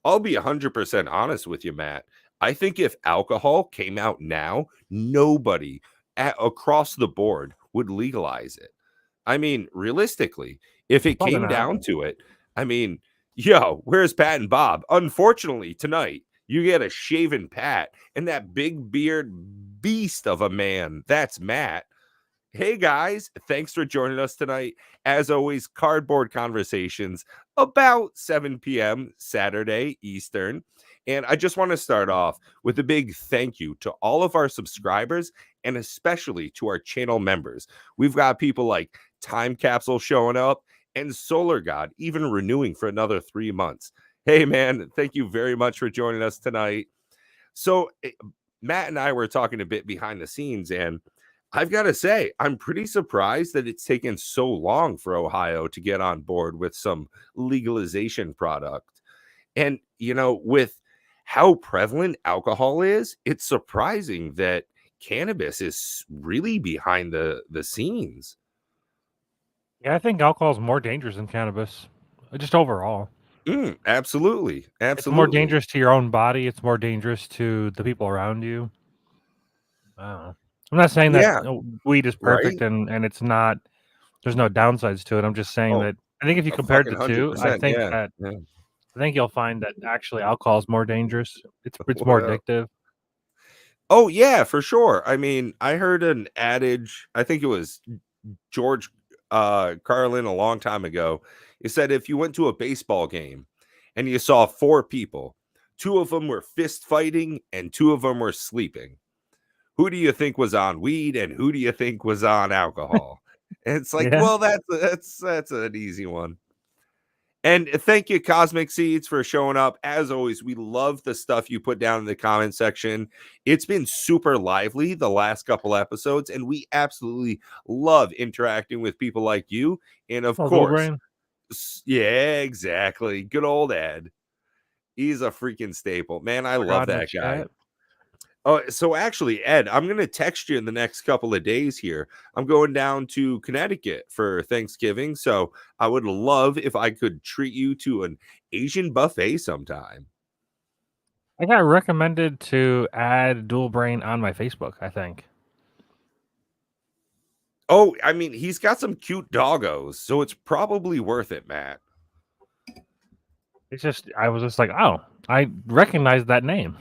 I'll be 100% honest with you, Matt. I think if alcohol came out now, nobody across the board would legalize it. I mean, realistically, if it Probably came not. down to it, I mean, yo, where's Pat and Bob? Unfortunately, tonight you get a shaven Pat and that big beard beast of a man. That's Matt. Hey guys, thanks for joining us tonight. As always, Cardboard Conversations about 7 p.m. Saturday Eastern. And I just want to start off with a big thank you to all of our subscribers and especially to our channel members. We've got people like Time Capsule showing up and Solar God even renewing for another 3 months. Hey man, thank you very much for joining us tonight. So Matt and I were talking a bit behind the scenes, and I've got to say, I'm pretty surprised that it's taken so long for Ohio to get on board with some legalization product. And, with how prevalent alcohol is, it's surprising that cannabis is really behind the scenes. Yeah, I think alcohol is more dangerous than cannabis, just overall. Absolutely. It's more Absolutely. dangerous to your own body. It's more dangerous to the people around you. I don't know. I'm not saying that Yeah. weed is Right. perfect and it's not. There's no downsides to it. I'm just saying Oh, that I think if you a compared fucking the two, 100%. Yeah. Yeah. I think you'll find that actually alcohol is more dangerous. It's more Well, addictive. oh, yeah, for sure. I mean, I heard an adage, I think it was George Carlin a long time ago. He said if you went to a baseball game and you saw four people, two of them were fist fighting and two of them were sleeping. Who do you think was on weed and who do you think was on alcohol? And it's like, Yeah. well, that's an easy one. And thank you, Cosmic Seeds, for showing up. As always, we love the stuff you put down in the comment section. It's been super lively the last couple episodes, and we absolutely love interacting with people like you. And of Oh, Dual course, Brain. yeah, exactly. Good old Ed. He's a freaking staple. Man, I love Forgot in the that guy. chat. Oh, so actually, Ed, I'm going to text you in the next couple of days here. I'm going down to Connecticut for Thanksgiving. So I would love if I could treat you to an Asian buffet sometime. I got recommended to add Dual Brain on my Facebook, I think. Oh, I mean, he's got some cute doggos. So it's probably worth it, Matt. It's just, I was just like, oh, I recognize that name.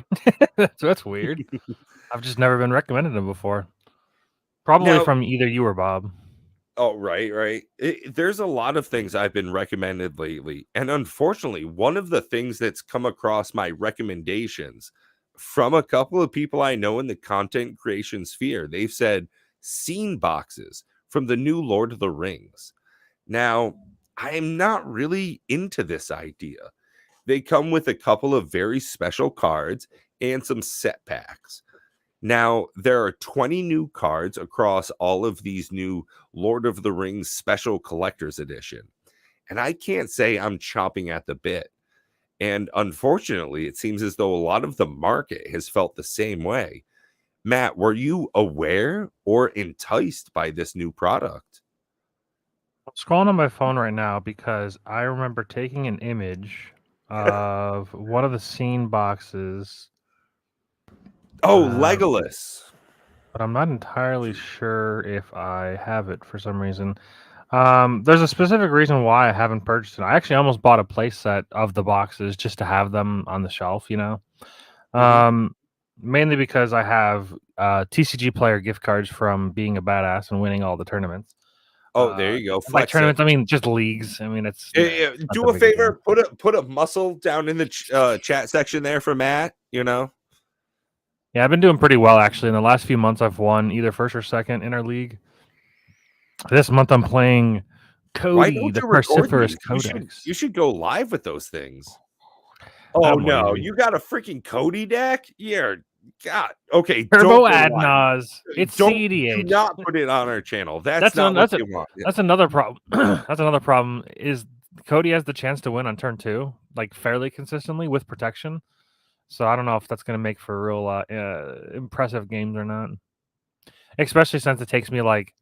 That's weird. I've just never been recommended him before. Probably Now, from either you or Bob. oh, right. There's a lot of things I've been recommended lately. And unfortunately, one of the things that's come across my recommendations from a couple of people I know in the content creation sphere, they've said scene boxes from the new Lord of the Rings. Now, I am not really into this idea. They come with a couple of very special cards and some set packs. Now, there are 20 new cards across all of these new Lord of the Rings special collector's edition. And I can't say I'm chomping at the bit. And unfortunately, it seems as though a lot of the market has felt the same way. Matt, were you aware or enticed by this new product? I'm scrolling on my phone right now because I remember taking an image of one of the scene boxes. Oh, Legolas. But I'm not entirely sure if I have it for some reason. There's a specific reason why I haven't purchased it. I actually almost bought a playset of the boxes just to have them on the shelf, Mhm. Mainly because I have TCG player gift cards from being a badass and winning all the tournaments. Oh, there you go. By Flex it. tournaments, I mean just leagues. I mean, it's not Do that a big a deal. favor, put a muscle down in the chat section there for Matt, Yeah, I've been doing pretty well actually. In the last few months, I've won either first or second in our league. This month, I'm playing Why Cody, don't the you record Carciferous these? Codex. You should go live with those things. Oh I'm no, lazy. you got a freaking Cody deck? Yeah, God. Okay, don't Turbo go live. Adnaz. It's Do CEDH. not put it on our channel. That's not what they want. That's another problem. That's another problem. Is Cody has the chance to win on turn 2, like fairly consistently with protection. So I don't know if that's going to make for real impressive games or not. Especially since it takes me like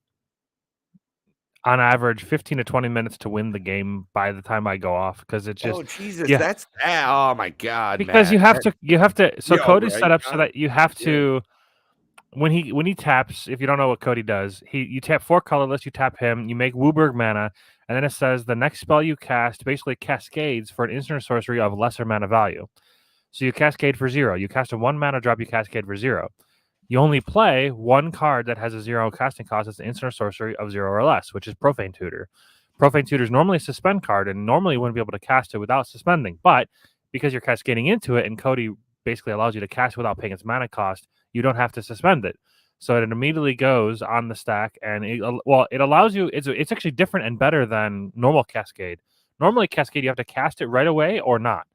on average 15 to 20 minutes to win the game by the time I go off, because it's just Oh Jesus, yeah, that's oh my God, because you Matt. have to. So Yo, Cody's set right? up so that you have Yeah. to when he taps. If you don't know what Cody does, you tap 4 colorless, you tap him, you make Wooburg mana, and then it says the next spell you cast basically cascades for an instant or sorcery of lesser mana value. So you cascade for 0. You cast a 1 mana drop, you cascade for 0. You only play one card that has a 0 casting cost as an instant or sorcery of 0 or less, which is Profane Tutor. Profane Tutor is normally a suspend card, and normally you wouldn't be able to cast it without suspending. But because you're cascading into it, and Cody basically allows you to cast without paying its mana cost, you don't have to suspend it. So it immediately goes on the stack, and it allows you. It's actually different and better than normal Cascade. Normally, Cascade you have to cast it right away or not.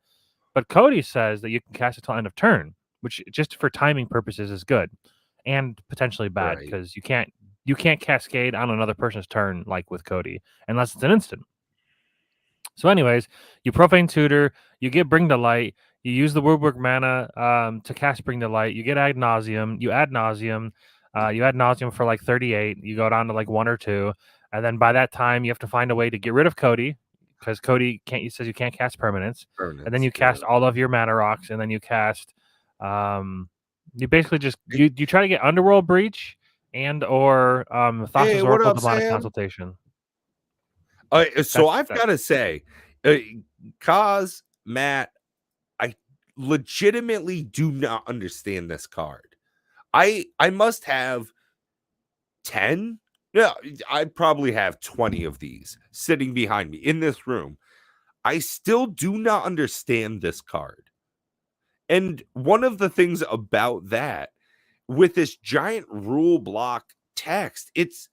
But Cody says that you can cast it till end of turn, which just for timing purposes is good, and potentially bad, because you can't cascade on another person's turn like with Cody unless it's an instant. So, anyways, you Profane Tutor, you get Bring to Light, you use the Wooburg mana to cast Bring to Light, you get Ad Nauseam, you add Nauseam, for like 38, you go down to like 1 or 2, and then by that time you have to find a way to get rid of Cody, because Cody says you can't cast permanents, and then you cast all of your mana rocks, and then you cast you basically just you try to get Underworld Breach and or Thassa's Oracle Demonic Consultation. So I've got to say, Kaz, Matt, I legitimately do not understand this card. I must have 10. Yeah, I probably have 20 of these sitting behind me in this room. I still do not understand this card. And one of the things about that, with this giant rule block text, it's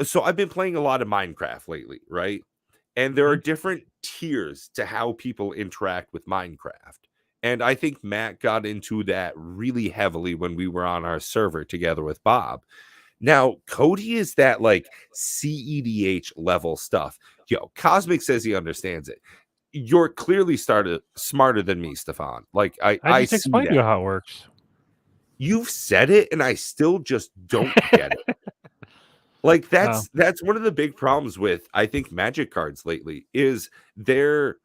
so I've been playing a lot of Minecraft lately, right? And there are different tiers to how people interact with Minecraft. And I think Matt got into that really heavily when we were on our server together with Bob. Now, Cody is that like CEDH level stuff. Yo, Cosmic says he understands it. You're clearly smarter than me, Stefan. Like I just explained to you how it works. You've said it, and I still just don't get it. Like that's one of the big problems with, I think, Magic cards lately is their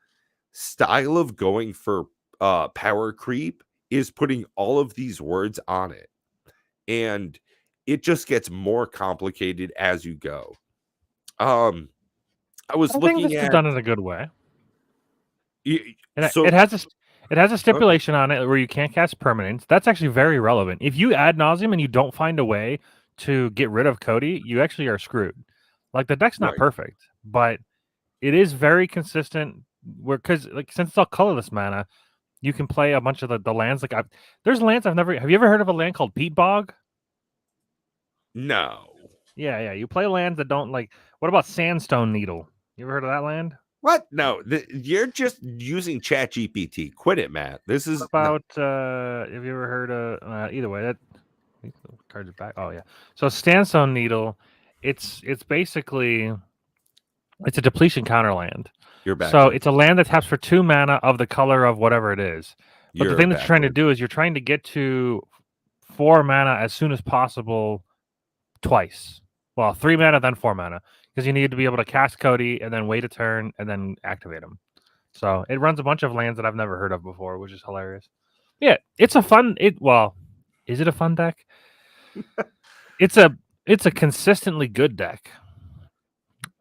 style of going for power creep is putting all of these words on it, and it just gets more complicated as you go. I think this is done in a good way. It has a stipulation on it where you can't cast permanents. That's actually very relevant. If you Ad Nauseam and you don't find a way to get rid of Cody, you actually are screwed. Like, the deck's not perfect, but it is very consistent. Because since it's all colorless mana, you can play a bunch of the lands. Like, there's lands I've never. Have you ever heard of a land called Peat Bog? No. Yeah. You play lands that don't like. What about Sandstone Needle? You ever heard of that land? What? No, you're just using ChatGPT. Quit it, Matt. This is about. Have you ever heard of? Either way, that cards back. Oh yeah. So Sandstone Needle, it's basically it's a depletion counter land. You're back. So it's a land that taps for 2 mana of the color of whatever it is. But the thing that you're trying to do is you're trying to get to 4 mana as soon as possible twice. Well, 3 mana, then 4 mana. Because you need to be able to cast Cody and then wait a turn and then activate him. So it runs a bunch of lands that I've never heard of before, which is hilarious. Yeah, it's a fun. Is it a fun deck? It's a consistently good deck.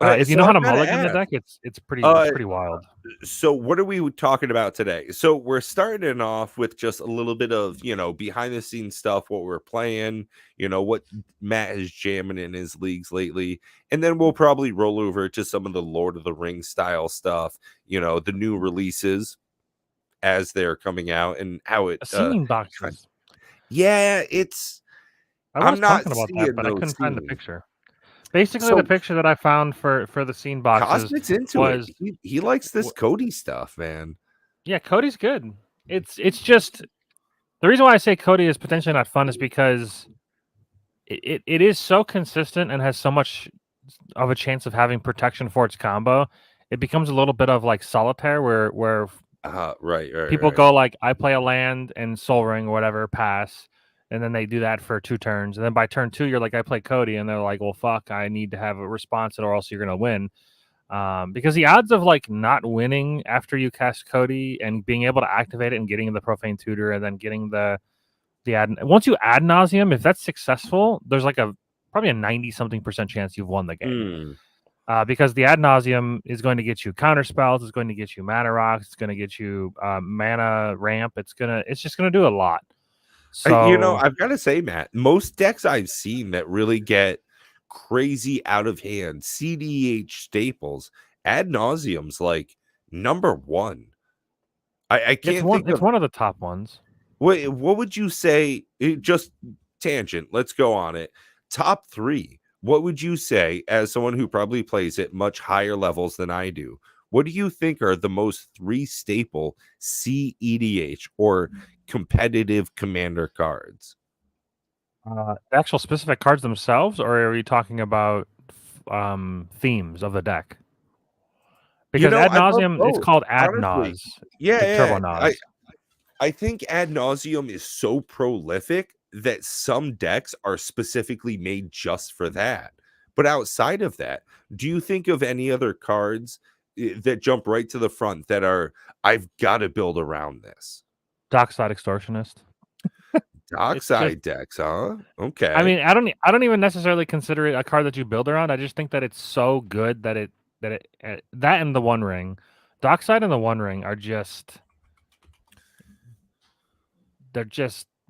If you know how to mulligan the deck, it's pretty wild. So what are we talking about today? So we're starting off with just a little bit of, behind the scenes stuff, what we're playing, what Matt is jamming in his leagues lately. And then we'll probably roll over to some of the Lord of the Rings style stuff, the new releases as they're coming out and how it scene boxes. Yeah, I'm not talking about that, but I couldn't find the picture. Basically, the picture that I found for the scene boxes Cosmic's into it. He likes this Cody stuff, man. Yeah, Cody's good. It's just the reason why I say Cody is potentially not fun is because it is so consistent and has so much of a chance of having protection for its combo. It becomes a little bit of like Solitaire, where right. People go like, I play a land and Sol Ring or whatever, pass. and then they do that for 2 turns, and then by turn 2, you're like, I play Cody, and they're like, well, fuck, I need to have a response, or else you're gonna win. Because the odds of like not winning after you cast Cody and being able to activate it and getting the Profane Tutor and then getting the once you Ad Nauseam, if that's successful, there's like probably a 90-something% chance you've won the game. Because the Ad Nauseam is going to get you counter spells, it's going to get you mana rocks, it's going to get you mana ramp, it's just gonna do a lot. So I've got to say, Matt, most decks I've seen that really get crazy out of hand, CDH staples, Ad Nauseam's like number one. I can't think it's one of the top ones. What would you say? Just tangent. Let's go on it. Top 3. What would you say, as someone who probably plays at much higher levels than I do? What do you think are the most 3 staple CEDH or competitive commander cards? Actual specific cards themselves, or are you talking about themes of the deck? Because Ad Nauseam, it's called Ad Nause. Yeah, Turbo Nause. I think Ad Nauseam is so prolific that some decks are specifically made just for that. But outside of that, do you think of any other cards that jump right to the front that are, I've got to build around this? Dockside Extortionist. Dockside decks, huh? Okay. I mean, I don't even necessarily consider it a card that you build around. I just think that it's so good that that and the One Ring, Dockside and the One Ring are just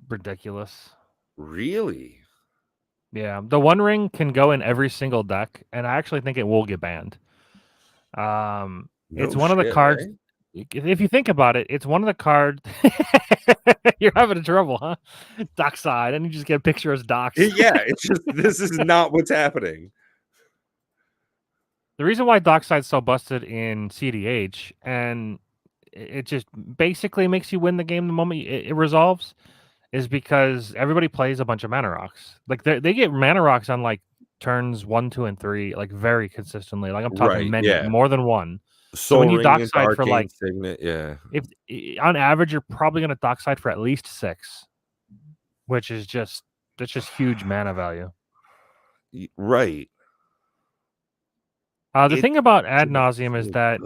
ridiculous. Really? Yeah, the One Ring can go in every single deck, and I actually think it will get banned. It's one of the cards. Right? If you think about it, it's one of the cards. You're having trouble, huh? Dockside, and you just get a picture as Docks. Yeah, it's just this is not what's happening. The reason why Dockside's so busted in CDH, and it just basically makes you win the game the moment it resolves, is because everybody plays a bunch of mana rocks. Like they get mana rocks on like turns 1, 2, and 3, like very consistently. Like I'm talking more than one. So when you Dockside for like Signet, if on average you're probably going to Dockside for at least 6, which is just huge mana value. Right. The thing about Ad Nauseam is that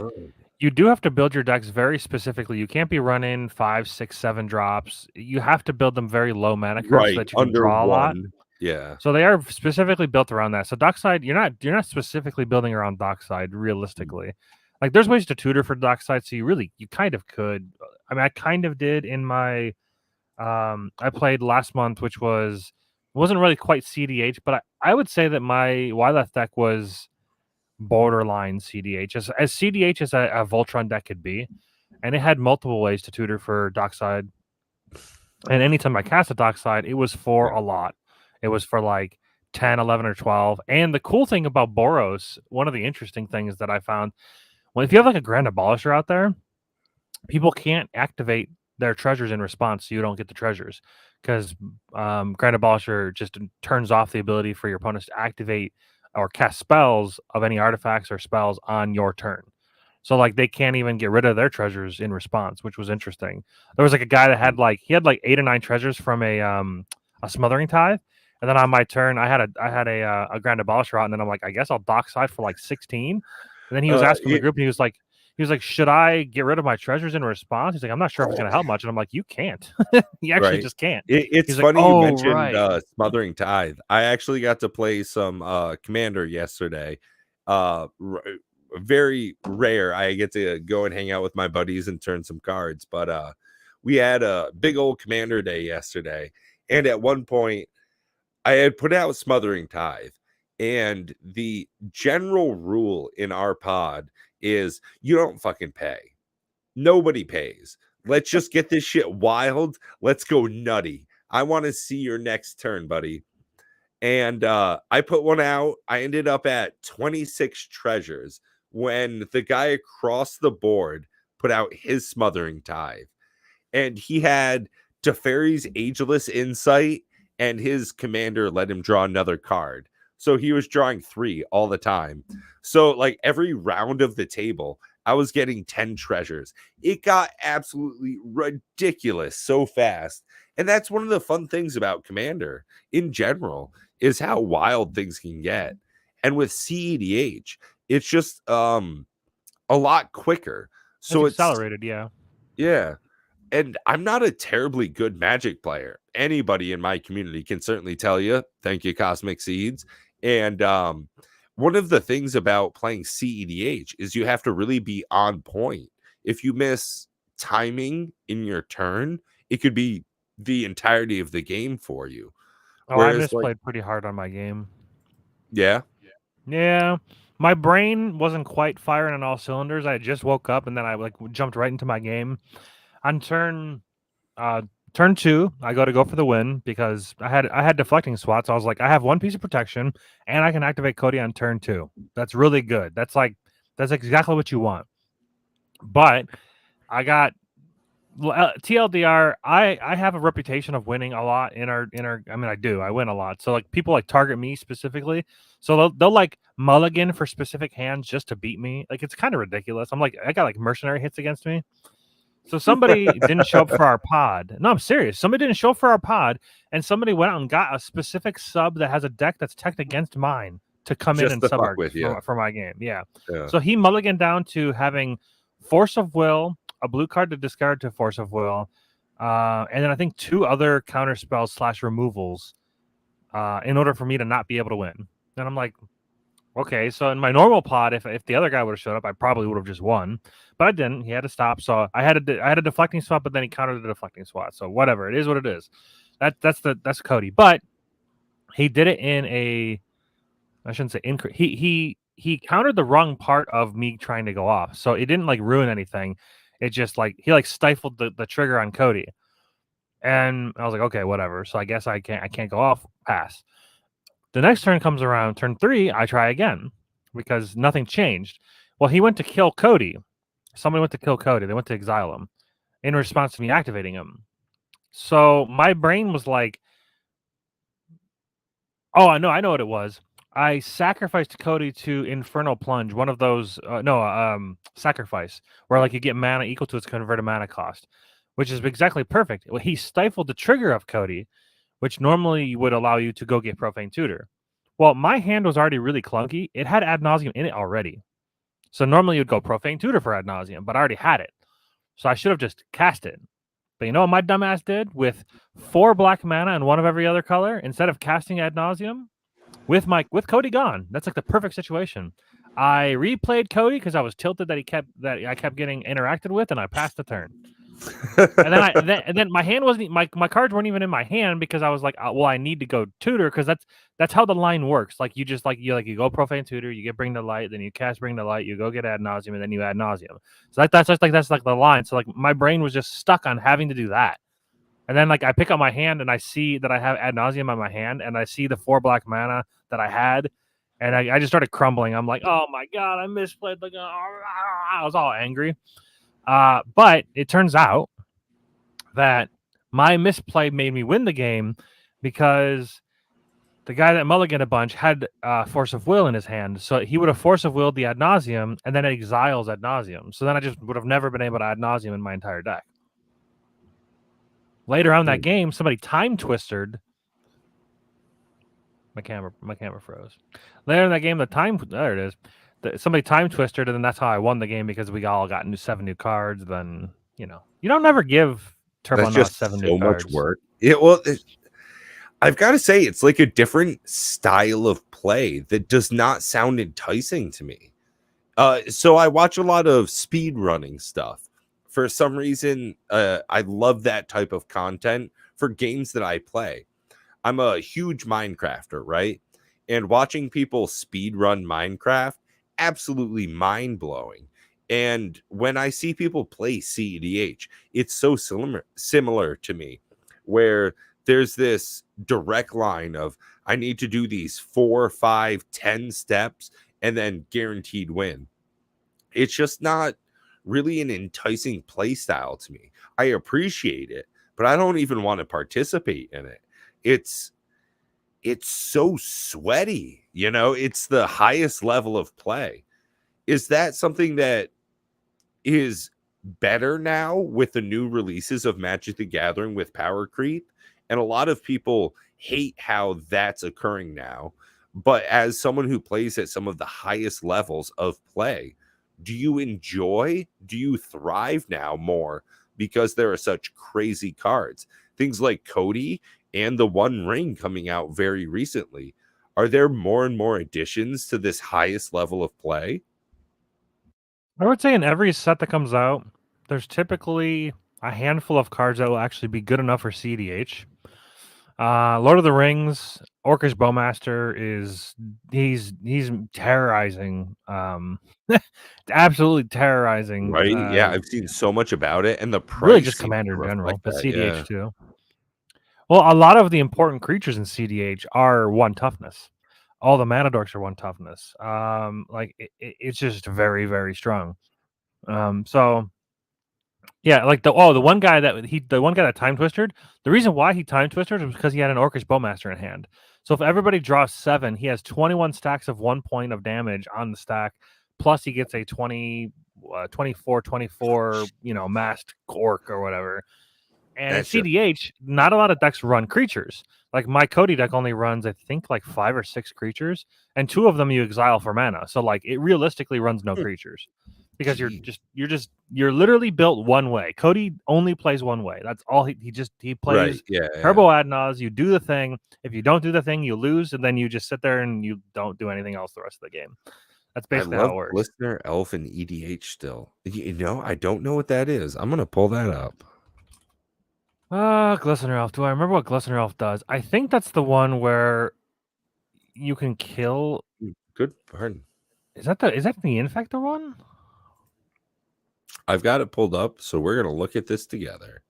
you do have to build your decks very specifically. You can't be running 5, 6, 7 drops. You have to build them very low mana curves so that you can draw a lot. Yeah. So they are specifically built around that. So Dockside, you're not specifically building around Dockside realistically. Like there's ways to tutor for Dockside, so you kind of could. I mean, I kind of did in my I played last month, which wasn't really quite CDH, but I would say that my Wyleth deck was borderline CDH, as CDH as a Voltron deck could be, and it had multiple ways to tutor for Dockside. And anytime I cast a Dockside, it was for a lot. It was for like 10, 11, or 12. And the cool thing about Boros, one of the interesting things that I found, well, if you have like a Grand Abolisher out there, people can't activate their treasures in response, so you don't get the treasures, because Grand Abolisher just turns off the ability for your opponents to activate or cast spells of any artifacts or spells on your turn. So like they can't even get rid of their treasures in response, which was interesting. There was like a guy that had like 8 or 9 treasures from a Smothering Tithe, and then on my turn I had a Grand Abolisher out, and then I'm like, I guess I'll Dockside for like 16. And then he was asking the group, and he was like, should I get rid of my treasures in response? He's like, I'm not sure if it's going to help much. And I'm like, you can't. You actually just can't. It's funny you mentioned Smothering Tithe. I actually got to play some Commander yesterday. Very rare. I get to go and hang out with my buddies and turn some cards. But we had a big old Commander day yesterday. And at one point, I had put out Smothering Tithe. And the general rule in our pod is you don't fucking pay. Nobody pays. Let's just get this shit wild. Let's go nutty. I want to see your next turn, buddy. And I put one out. I ended up at 26 treasures when the guy across the board put out his Smothering Tithe. And he had Teferi's Ageless Insight, and his commander let him draw another card. So he was drawing 3 all the time. So like every round of the table, I was getting 10 treasures. It got absolutely ridiculous so fast. And that's one of the fun things about Commander in general is how wild things can get. And with CEDH, it's just a lot quicker. So It's accelerated, yeah. yeah. And I'm not a terribly good Magic player. Anybody in my community can certainly tell you. Thank you, Cosmic Seeds. And one of the things about playing CEDH is you have to really be on point. If you miss timing in your turn, it could be the entirety of the game for you. Oh, I Whereas, like, misplayed pretty hard on my game. yeah, Yeah, my brain wasn't quite firing on all cylinders. I just woke up and then I like jumped right into my game. On turn 2, I go for the win because I had deflecting swats. I was like, I have one piece of protection and I can activate Cody on turn 2. That's really good. That's exactly what you want. But I got TLDR. I have a reputation of winning a lot in our. I mean, I do. I win a lot. So like people like target me specifically. So they'll like mulligan for specific hands just to beat me. Like it's kind of ridiculous. I'm like I got like mercenary hits against me. So somebody didn't show up for our pod. No, I'm serious. Somebody didn't show up for our pod, and somebody went out and got a specific sub that has a deck that's teched against mine to come in just and to sub fuck our with you. for my game. Yeah. Yeah. So he mulliganed down to having Force of Will, a blue card to discard to Force of Will, and then I think 2 other counter spells / removals in order for me to not be able to win. And I'm like, okay, so in my normal pod, if the other guy would have showed up, I probably would have just won, but I didn't. He had to stop, so I had a deflecting swat, but then he countered the deflecting swat. So whatever, it is what it is. That's Cody, but he did it in a, I shouldn't say incorrect. He countered the wrong part of me trying to go off, so it didn't like ruin anything. It just like he like stifled the trigger on Cody, and I was like, okay, whatever. So I guess I can't go off. Pass. The next turn comes around, turn 3, I try again because nothing changed. Well, he went to kill Cody. Somebody went to kill Cody. They went to exile him in response to me activating him. So my brain was like, oh, I know what it was. I sacrificed Cody to Infernal Plunge, one of those, sacrifice, where like you get mana equal to its converted mana cost, which is exactly perfect. Well, he stifled the trigger of Cody, which normally would allow you to go get Profane Tutor. Well, my hand was already really clunky. It had Ad Nauseam in it already. So normally you'd go Profane Tutor for Ad Nauseam, but I already had it. So I should have just cast it. But you know what my dumbass did? With 4 black mana and 1 of every other color, instead of casting Ad Nauseam, with Cody gone, that's like the perfect situation. I replayed Cody because I was tilted that I kept getting interacted with, and I passed the turn. And then my hand wasn't my cards weren't even in my hand because I was like, well, I need to go tutor because that's how the line works. Like you just you go Profane Tutor, you get Bring the Light, then you cast Bring the Light, you go get Ad Nauseam, and then you Ad Nauseam. So that's like the line. So like my brain was just stuck on having to do that. And then like I pick up my hand and I see that I have Ad Nauseam on my hand, and I see the 4 black mana that I had, and I just started crumbling. I'm like, oh my god, I misplayed. Like I was all angry. But it turns out that my misplay made me win the game because the guy that mulliganed a bunch had Force of Will in his hand. So he would have Force of Willed the Ad Nauseam and then it exiles Ad Nauseam. So then I just would have never been able to Ad Nauseam in my entire deck. Later on that game, somebody time twisted. My camera froze. Later in that game, there it is. Somebody time twisted, and then that's how I won the game because we all got 7 new cards. Then you don't never give Turbo That's just 7 so new much cards. work. I've got to say, it's like a different style of play that does not sound enticing to me. So I watch a lot of speed running stuff. For some reason, I love that type of content for games that I play. I'm a huge Minecrafter, right? And watching people speed run Minecraft, absolutely mind blowing. And when I see people play CEDH, it's so similar to me, where there's this direct line of I need to do these 4, 5, 10 steps and then guaranteed win. It's just not really an enticing play style to me. I appreciate it, but I don't even want to participate in it. It's so sweaty, it's the highest level of play. Is that something that is better now with the new releases of Magic the Gathering with power creep. And a lot of people hate how that's occurring now. But as someone who plays at some of the highest levels of play, do you thrive now more because there are such crazy cards? Things like Cody and the One Ring coming out very recently. Are there more and more additions to this highest level of play? I would say in every set that comes out, there's typically a handful of cards that will actually be good enough for CDH. Lord of the Rings, Orcish Bowmaster he's terrorizing. Absolutely terrorizing. Right? Yeah, I've seen so much about it, and the Really price just seems Commander to in general, reflect but that. CDH Yeah. too. Well, a lot of the important creatures in CDH are 1 toughness. All the mana dorks are 1 toughness. It's just very, very strong. So yeah, like the one guy that time twisted. The reason why he time twisted was because he had an Orcish Bowmaster in hand. So if everybody draws 7, he has 21 stacks of 1 point of damage on the stack. Plus he gets a 24, masked orc or whatever. And in That's just CDH, not a lot of decks run creatures. Like my Cody deck only runs, I think, like 5 or 6 creatures, and 2 of them you exile for mana. So like it realistically runs no creatures because geez. you're literally built one way. Cody only plays one way. That's all he Right. plays. Yeah. Turbo Adnaz. You do the thing. If you don't do the thing, you lose, and then you just sit there and you don't do anything else the rest of the game. That's I basically love how it works. Glistener, Elf, and EDH still. I don't know what that is. I'm gonna pull that up. Glistener Elf. Do I remember what Glistener Elf does? I think that's the one where you can kill. Good pardon. Is that the Infector one? I've got it pulled up, so we're gonna look at this together.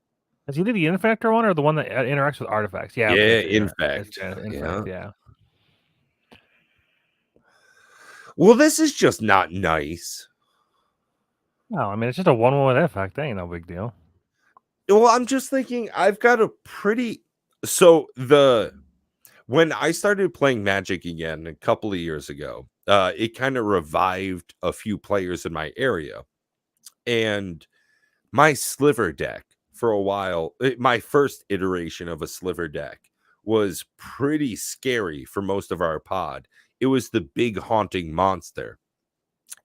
Is either the Infector one or the one that interacts with artifacts? Yeah, Yeah, okay, Infect. Infect, yeah. Well, this is just not nice. No, I mean it's just a 1/1 with effect. That ain't no big deal. Well, I'm just thinking I've got a pretty when I started playing Magic again a couple of years ago, it kind of revived a few players in my area. And my Sliver deck for a while, my first iteration of a Sliver deck was pretty scary for most of our pod. It was the big haunting monster.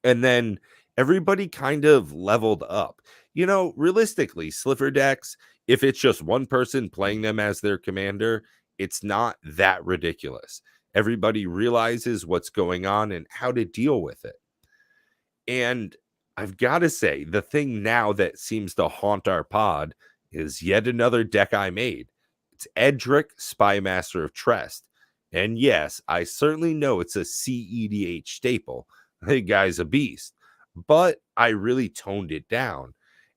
And then everybody kind of leveled up. Realistically, Sliver decks, if it's just one person playing them as their commander, it's not that ridiculous. Everybody realizes what's going on and how to deal with it. And I've got to say, the thing now that seems to haunt our pod is yet another deck I made. It's Edric, Spymaster of Trest. And yes, I certainly know it's a CEDH staple. The guy's a beast. But I really toned it down.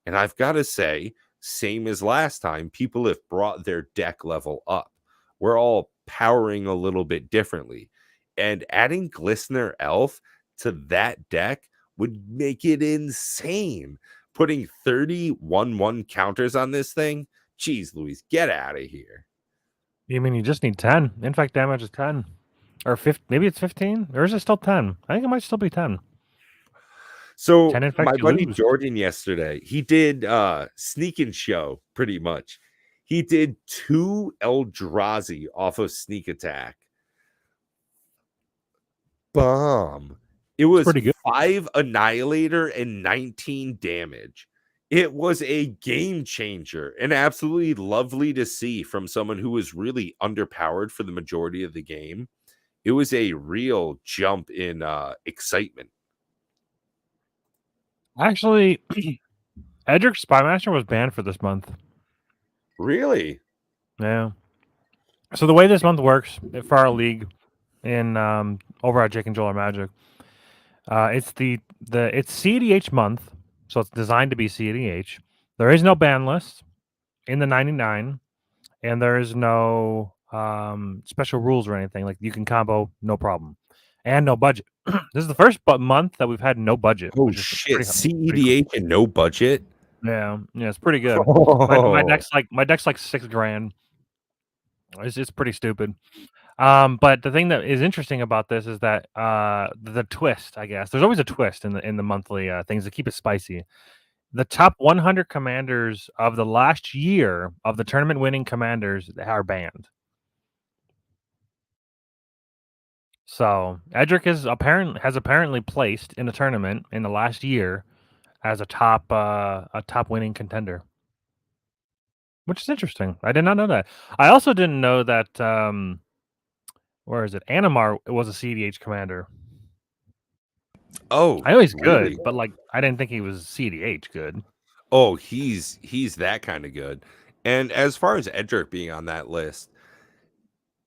And I've got to say, same as last time, people have brought their deck level up. We're all powering a little bit differently. And adding Glistener Elf to that deck would make it insane. Putting 31 counters on this thing? Jeez, Louise, get out of here. You mean you just need 10? Infect damage is 10. Or 50, maybe it's 15? Or is it still 10? I think it might still be 10. So 10 infect, my you buddy lose. Jordan yesterday, he did Sneak and Show pretty much. He did 2 Eldrazi off of Sneak Attack. Bomb. It was pretty good. 5 Annihilator and 19 damage. It was a game changer and absolutely lovely to see from someone who was really underpowered for the majority of the game. It was a real jump in excitement. Actually, Edric Spymaster was banned for this month. Really? Yeah. So the way this month works for our league in over at Jake and Joel Magic, it's it's CEDH month, so it's designed to be CEDH. There is no ban list in the 99, and there is no special rules or anything. Like you can combo no problem, and no budget. This is the first month that we've had no budget. Oh which is shit! CEDH pretty cool. and no budget. Yeah, it's pretty good. Oh. My deck's like $6,000. It's pretty stupid. But the thing that is interesting about this is that the twist, I guess, there's always a twist in the monthly things to keep it spicy, The top 100 commanders of the last year of the tournament winning commanders are banned. So Edric has apparently placed in a tournament in the last year as a top winning contender, which is interesting. I did not know that. I also didn't know that where is it? Animar was a CDH commander. Oh, I know he's really? good, but like I didn't think he was CDH good. Oh, he's that kind of good. And as far as Edric being on that list,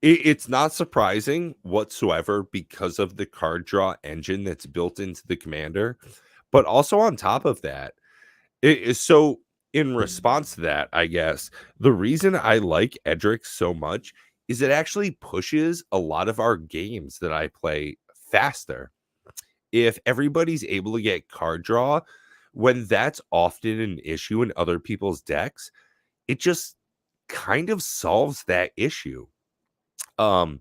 it's not surprising whatsoever because of the card draw engine that's built into the commander. But also on top of that, it is so in response to that, I guess, the reason I like Edric so much is it actually pushes a lot of our games that I play faster. If everybody's able to get card draw, when that's often an issue in other people's decks, it just kind of solves that issue. Um,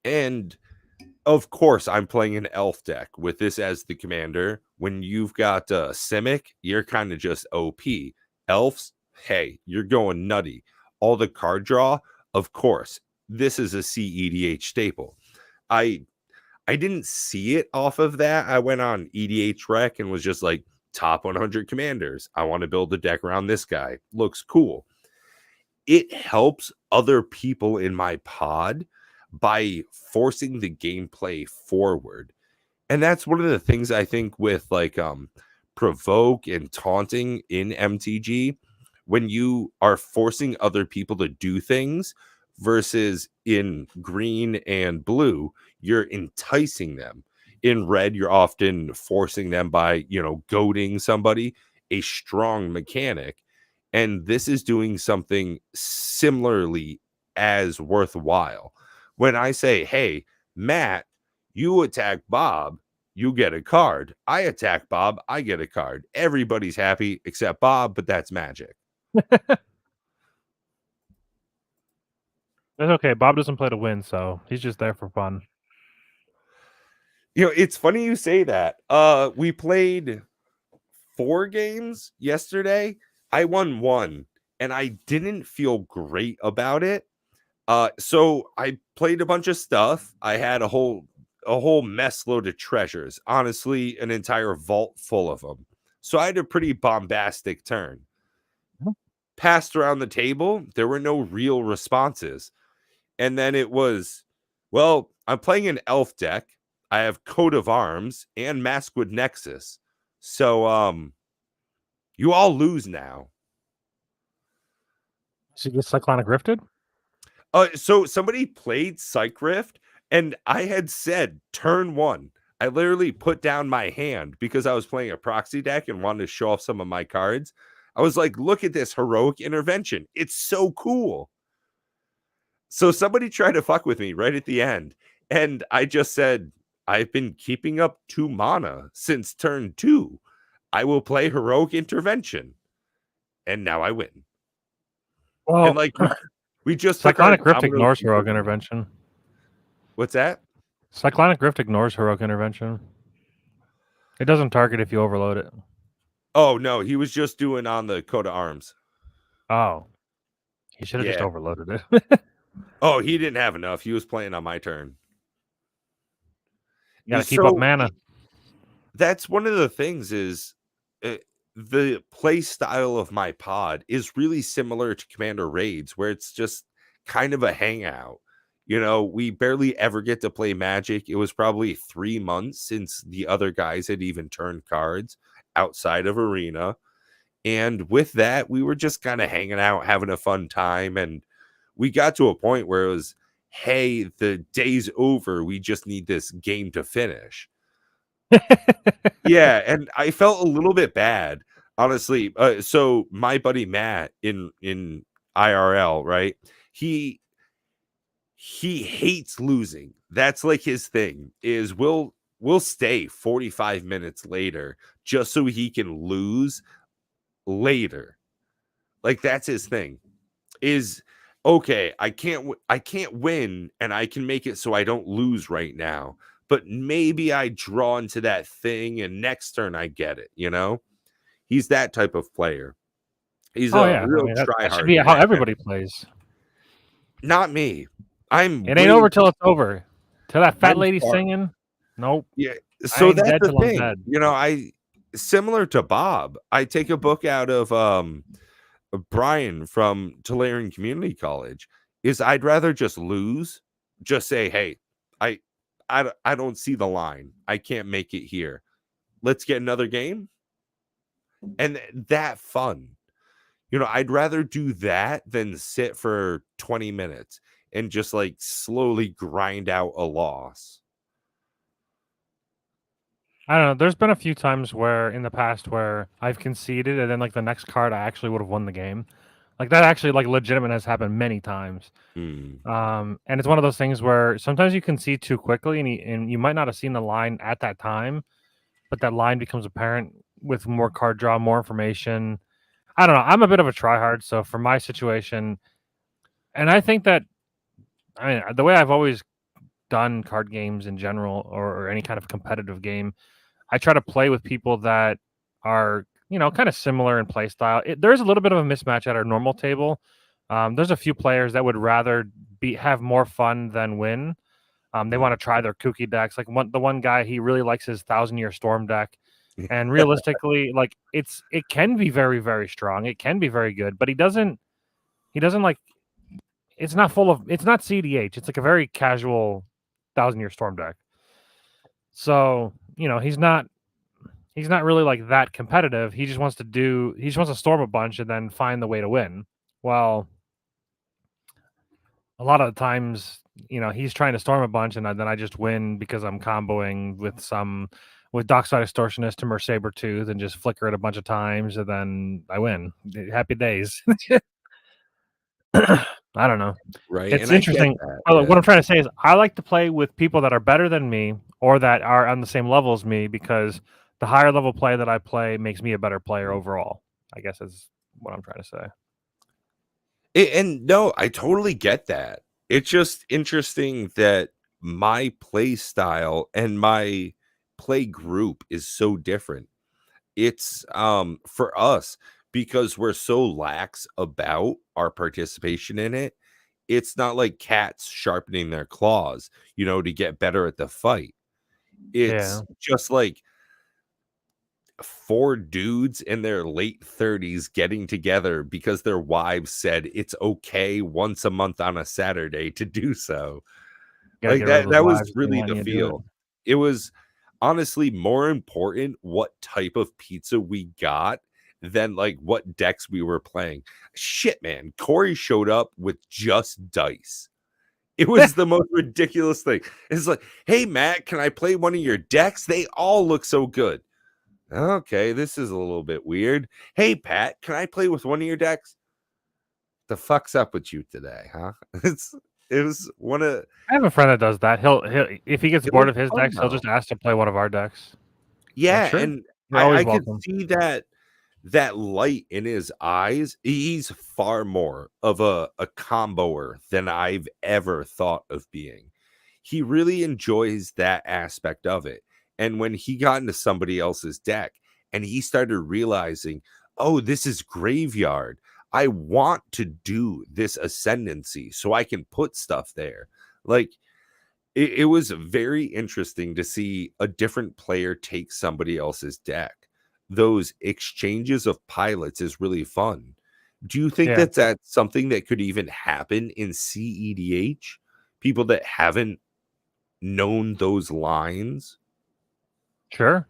and of course, I'm playing an elf deck with this as the commander. When you've got Simic, you're kind of just OP. Elves, hey, you're going nutty. All the card draw, of course, this is a CEDH staple. I didn't see it off of that. I went on EDH Rec and was just like, top 100 commanders. I want to build a deck around this guy. Looks cool. It helps other people in my pod by forcing the gameplay forward. And that's one of the things I think with like provoke and taunting in MTG, when you are forcing other people to do things versus in green and blue, you're enticing them. In red, you're often forcing them by, goading somebody, a strong mechanic. And this is doing something similarly as worthwhile. When I say, hey, Matt, you attack Bob, you get a card. I attack Bob, I get a card. Everybody's happy except Bob, but that's magic. It's okay. Bob doesn't play to win, so he's just there for fun. It's funny you say that. We played 4 games yesterday. I won 1 and I didn't feel great about it. So I played a bunch of stuff. I had a whole mess load of treasures. Honestly, an entire vault full of them. So I had a pretty bombastic turn. Passed around the table, there were no real responses. And then it was, well, I'm playing an elf deck. I have Coat of Arms and Maskwood Nexus. So you all lose now. So you get Cyclonic Rifted? So somebody played Psych Rift, and I had said turn 1. I literally put down my hand because I was playing a proxy deck and wanted to show off some of my cards. I was like, look at this heroic intervention. It's so cool. So somebody tried to fuck with me right at the end. And I just said, I've been keeping up 2 mana since turn 2. I will play heroic intervention. And now I win. Well, and like we just Cyclonic Rift ignores heroic intervention. What's that? Cyclonic Rift ignores heroic intervention. It doesn't target if you overload it. Oh no, he was just doing on the Coat of Arms. Oh, he should have just overloaded it. Oh, he didn't have enough. He was playing on my turn. You gotta keep up mana. That's one of the things is the play style of my pod is really similar to Commander Raids, where it's just kind of a hangout. We barely ever get to play Magic. It was probably 3 months since the other guys had even turned cards outside of Arena. And with that, we were just kind of hanging out, having a fun time. And we got to a point where it was, hey, the day's over. We just need this game to finish. Yeah, and I felt a little bit bad, honestly. So my buddy Matt in IRL, right? He hates losing. That's like his thing. Is we'll stay 45 minutes later just so he can lose later. Like that's his thing. Is okay, I can't win and I can make it so I don't lose right now. But maybe I draw into that thing and next turn I get it, He's that type of player. He's Oh a yeah, I real mean that should tryhard be in how that everybody sense. plays. Not me. I'm It ain't way over till it's over. Till that fat I'm lady far singing. Nope. yeah, I so ain't that's dead the till I'm thing. dead. You know, I similar to Bob, I take a book out of Brian from Tulare Community College is I'd rather just lose, just say, "Hey, I I don't see the line. I can't make it here. Let's get another game." And that fun. You know, I'd rather do that than sit for 20 minutes and just like slowly grind out a loss. I don't know. There's been a few times where in the past where I've conceded and then like the next card I actually would have won the game. Like that actually like legitimate has happened many times. Hmm. And it's one of those things where sometimes you concede too quickly and you might not have seen the line at that time, but that line becomes apparent with more card draw, more information. I don't know. I'm a bit of a tryhard, so for my situation, and I think that I mean the way I've always done card games in general or any kind of competitive game, I try to play with people that are, kind of similar in play style. There's a little bit of a mismatch at our normal table. There's a few players that would rather have more fun than win. They want to try their kooky decks. Like the one guy, he really likes his Thousand Year Storm deck. And realistically, like it can be very, very strong. It can be very good, but he doesn't like it's not CDH. It's like a very casual Thousand Year Storm deck. So, he's not really like that competitive. He just wants to storm a bunch and then find the way to win. Well, a lot of the times, he's trying to storm a bunch and then I just win because I'm comboing with Dockside Extortionist to Sabertooth and just flicker it a bunch of times and then I win. Happy days. I don't know. Right. It's And I get interesting. that. What Yeah. I'm trying to say is I like to play with people that are better than me or that are on the same level as me because the higher level play that I play makes me a better player overall, I guess is what I'm trying to say. And no, I totally get that. It's just interesting that my play style and my play group is so different. It's for us because we're so lax about our participation in it. It's not like cats sharpening their claws, to get better at the fight. Yeah. It's just like four dudes in their late 30s getting together because their wives said it's okay once a month on a Saturday to do so. Gotta Like get rid of those that was wives. They really want the you to do it. feel. It was honestly more important what type of pizza we got than like what decks we were playing. Shit, man. Corey showed up with just dice. It was the most ridiculous thing. It's like, hey, Matt, can I play one of your decks? They all look so good. Okay, this is a little bit weird. Hey, Pat, can I play with one of your decks? The fuck's up with you today, huh? It was one of I have a friend that does that. He'll if he gets it bored was of his fun decks, he'll though. just ask to play one of our decks. Like, Yeah, sure, and you're always I could welcome. see that light in his eyes. He's far more of a comboer than I've ever thought of being. He really enjoys that aspect of it. And when he got into somebody else's deck and he started realizing, oh, this is graveyard. I want to do this ascendancy so I can put stuff there. Like it was very interesting to see a different player take somebody else's deck. Those exchanges of pilots is really fun. Do you think Yeah, that's something that could even happen in CEDH? People that haven't known those lines? sure.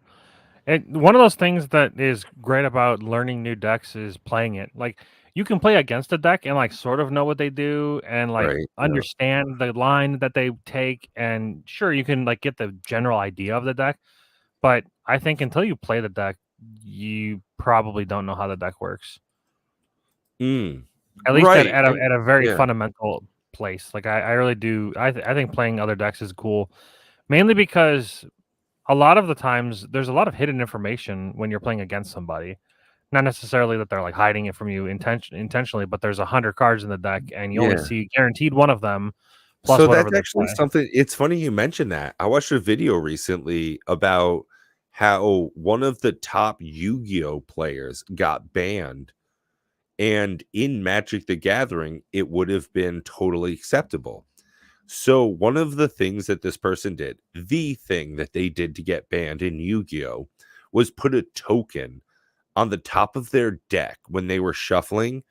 One of those things that is great about learning new decks is playing it. Like you can play against a deck and like sort of know what they do and like Right. Yeah. understand the line that they take and sure you can like get the general idea of the deck, but I think until you play the deck, you probably don't know how the deck works. Mm. At least Right. And at a very yeah. fundamental place. Like I really do. I think playing other decks is cool, mainly because a lot of the times there's a lot of hidden information when you're playing against somebody. Not necessarily that they're like hiding it from you intentionally, but there's 100 cards in the deck and you only Yeah. see guaranteed one of them plus So whatever that's they actually play. something. It's funny you mentioned that. I watched a video recently about how one of the top Yu-Gi-Oh players got banned, and in Magic the Gathering, it would have been totally acceptable. So one of the things that this person did, the thing that they did to get banned in Yu-Gi-Oh, was put a token on the top of their deck when they were shuffling.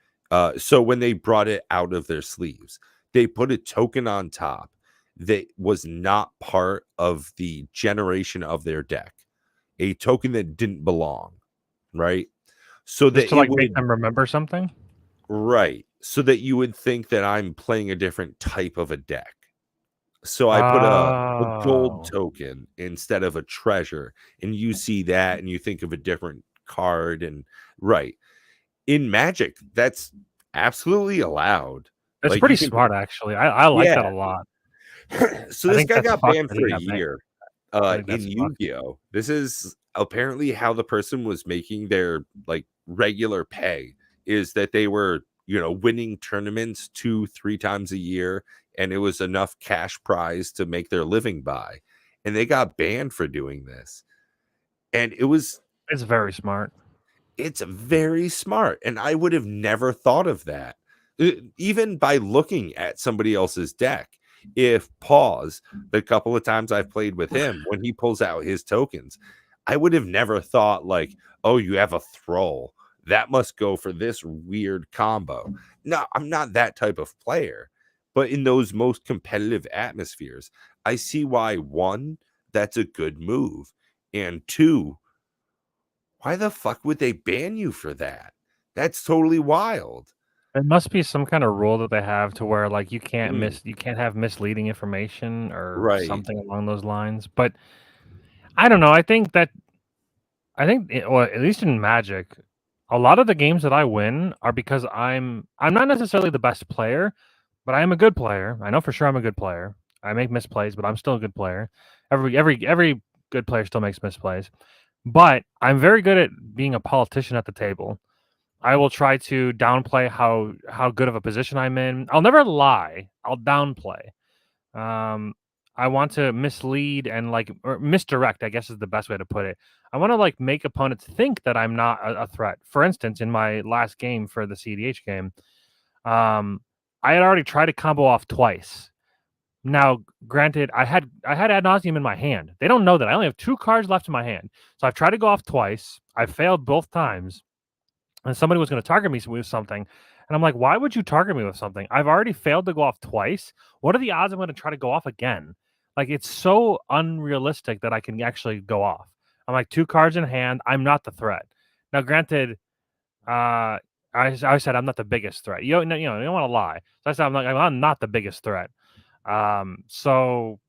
So when they brought it out of their sleeves, they put a token on top that was not part of the generation of their deck, a token that didn't belong, right? So Just that to it like make would, them remember something. right? So that you would think that I'm playing a different type of a deck. So I put a gold Oh, token instead of a treasure, and you see that and you think of a different card. And right, in Magic, that's absolutely allowed. it's Like pretty you can, smart actually. I like that yeah. a lot. So I this think guy that's got fucked banned that for he a got banned. year I think in that's fucked. Yu-Gi-Oh. This is apparently how the person was making their like regular pay, is that they were, winning tournaments 2-3 times a year, and it was enough cash prize to make their living by. And they got banned for doing this. And It's very smart. it's very smart, and I would have never thought of that. Even by looking at somebody else's deck. If Pause, the couple of times I've played with him, when he pulls out his tokens, I would have never thought like, oh, you have a Thrall. That must go for this weird combo. No, I'm not that type of player. But in those most competitive atmospheres, I see why, one, that's a good move. And two, why the fuck would they ban you for that? That's totally wild. It must be some kind of rule that they have to where like Mm, you can't have misleading information or right. something along those lines. But I don't know. Well, at least in Magic, a lot of the games that I win are because I'm not necessarily the best player, but I am a good player. I know for sure I'm a good player. I make misplays, but I'm still a good player. Every good player still makes misplays. But I'm very good at being a politician at the table. I will try to downplay how good of a position I'm in. I'll never lie. I'll downplay. Um, I want to mislead and like or misdirect, I guess is the best way to put it. I want to like make opponents think that I'm not a threat. For instance, in my last game for the CDH game, um, I had already tried to combo off twice. Now, granted, I had ad nauseum in my hand. They don't know that. I only have 2 cards left in my hand. So I've tried to go off twice. I failed both times. And somebody was going to target me with something. And I'm like, why would you target me with something? I've already failed to go off twice. What are the odds I'm going to try to go off again? Like, it's so unrealistic that I can actually go off. I'm like 2 cards in hand. I'm not the threat. Now, granted, I said I'm not the biggest threat. You don't want to lie. So I said I'm not the biggest threat. So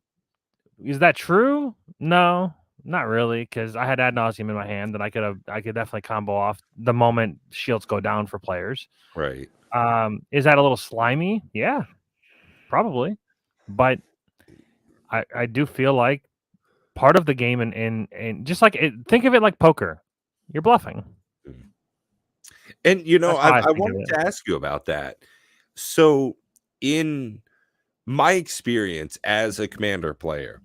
is that true? No, not really, because I had ad nauseum in my hand, and I could definitely combo off the moment shields go down for players. Right. Is that a little slimy? Yeah, probably, but I do feel like part of the game and just like think of it like poker, you're bluffing. Mm. And That's I, how I I think of wanted it. to ask you about that. So in my experience as a commander player,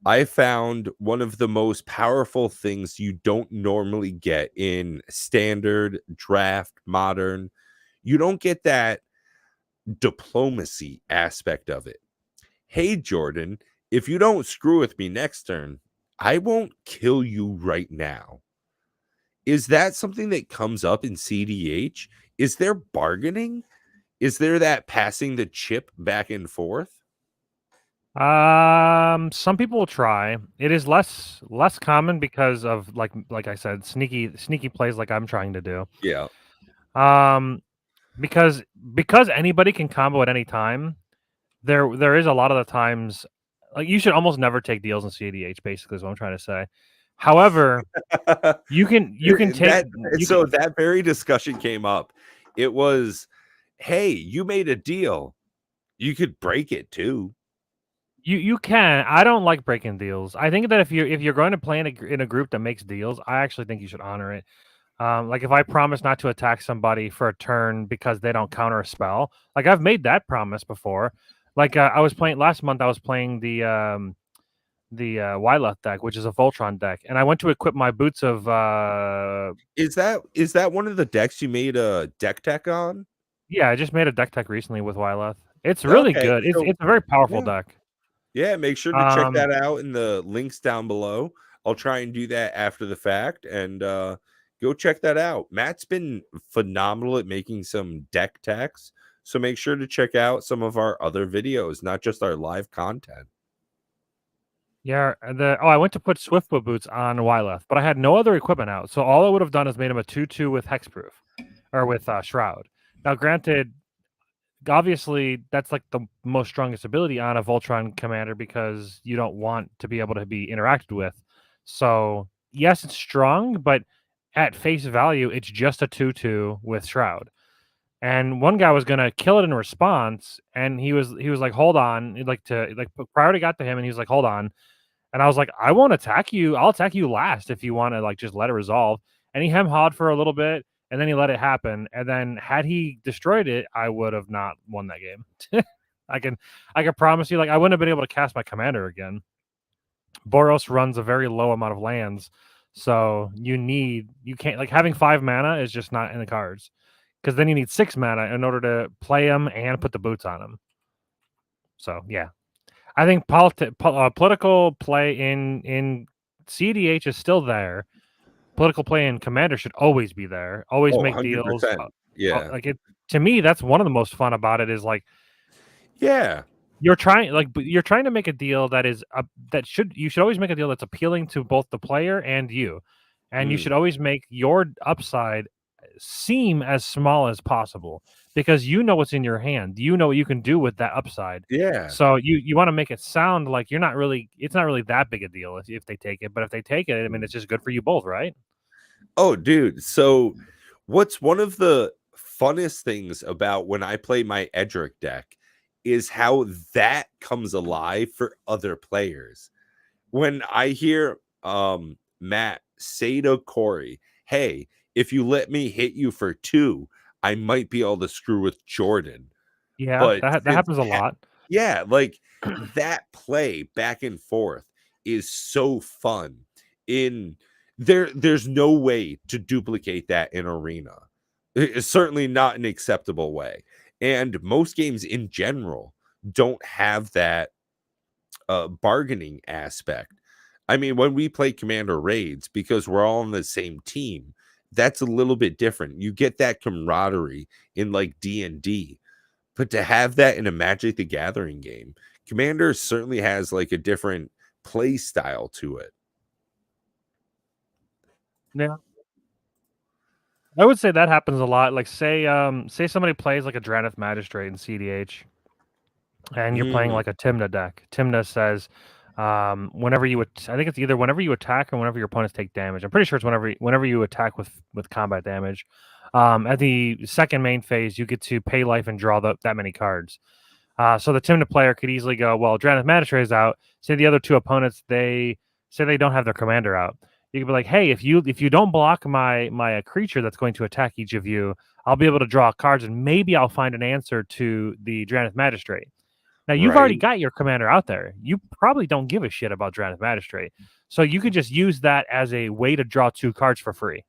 I found one of the most powerful things you don't normally get in standard, draft, modern. You don't get that diplomacy aspect of it. Hey, Jordan, if you don't screw with me next turn, I won't kill you right now. Is that something that comes up in CDH? Is there bargaining? Is there that passing the chip back and forth? Some people will try. It is less common because of like I said, sneaky plays like I'm trying to do. Yeah. Um, because anybody can combo at any time. There is a lot of the times like you should almost never take deals in CDH. Basically, is what I'm trying to say. However, you can take That you so can, that very discussion came up. It was, hey, you made a deal. You could break it too. you can. I don't like breaking deals. I think that if you're going to play in a group that makes deals, I actually think you should honor it. Like if I promise not to attack somebody for a turn because they don't counter a spell, like I've made that promise before. Like I was playing last month. I was playing Wyleth deck, which is a Voltron deck, and I went to equip my boots of Is that one of the decks you made a deck tech on? yeah, I just made a deck tech recently with Wyleth. It's really Okay, good. It's so it's a very powerful yeah. deck. Yeah, make sure to check Um, that out in the links down below. I'll try and do that after the fact and go check that out. Matt's been phenomenal at making some deck techs, so make sure to check out some of our other videos, not just our live content. yeah, I went to put Swiftfoot boots on Wyleth, but I had no other equipment out, so all I would have done is made him a 2/2 with hexproof or with Shroud. Now, granted, obviously that's like the most strongest ability on a Voltron commander because you don't want to be able to be interacted with. So yes, it's strong, but at face value, it's just a 2/2 with Shroud. And one guy was gonna kill it in response, and he was like, "Hold on," priority got to him, and he was like, "Hold on," and I was like, "I won't attack you. I'll attack you last if you want to like just let it resolve." And he hem-hawed for a little bit, and then he let it happen. And then had he destroyed it, I would have not won that game. I can I can promise you, like I wouldn't have been able to cast my commander again. Boros runs a very low amount of lands, so you can't like having 5 mana is just not in the cards because then you need 6 mana in order to play him and put the boots on him. So yeah, I think political play in CDH is still there. Political play in Commander should always be there. Always Oh, make deals. 100%. Yeah. Like it to me, that's one of the most fun about it. Is like Yeah. you're trying to make a deal that is you should always make a deal that's appealing to both the player and you, and you Mm. should always make your upside seem as small as possible because you know what's in your hand. You know what you can do with that upside. Yeah. So you want to make it sound like it's not really that big a deal if they take it, but if they take it, I mean, it's just good for you both, right? Oh, dude. So, what's one of the funnest things about when I play my Edric deck is how that comes alive for other players. When I hear Matt say to Corey, "Hey, if you let me hit you for 2, I might be able to screw with Jordan." Yeah, But that since happens a lot. yeah, like that play back and forth is so fun. In there's no way to duplicate that in arena. It's certainly not an acceptable way. And most games in general don't have that bargaining aspect. I mean, when we play commander raids, because we're all on the same team, that's a little bit different. You get that camaraderie in like D&D, but to have that in a Magic the Gathering game, Commander certainly has like a different play style to it. Yeah. I would say that happens a lot. Like say somebody plays like a Drannith Magistrate in CDH and you're playing Mm, like a Timna deck. Timna says whenever you I think it's either whenever you attack or whenever your opponents take damage. I'm pretty sure it's whenever you attack with combat damage. At the second main phase, you get to pay life and draw that many cards. So the Timna player could easily go, well, Drannith Magistrate is out. Say the other two opponents, they don't have their commander out. You could be like, hey, if you don't block my creature that's going to attack each of you, I'll be able to draw cards and maybe I'll find an answer to the Drannith Magistrate. Now you've already right. got your commander out there. You probably don't give a shit about Drannith Magistrate, so you could just use that as a way to draw 2 cards for free.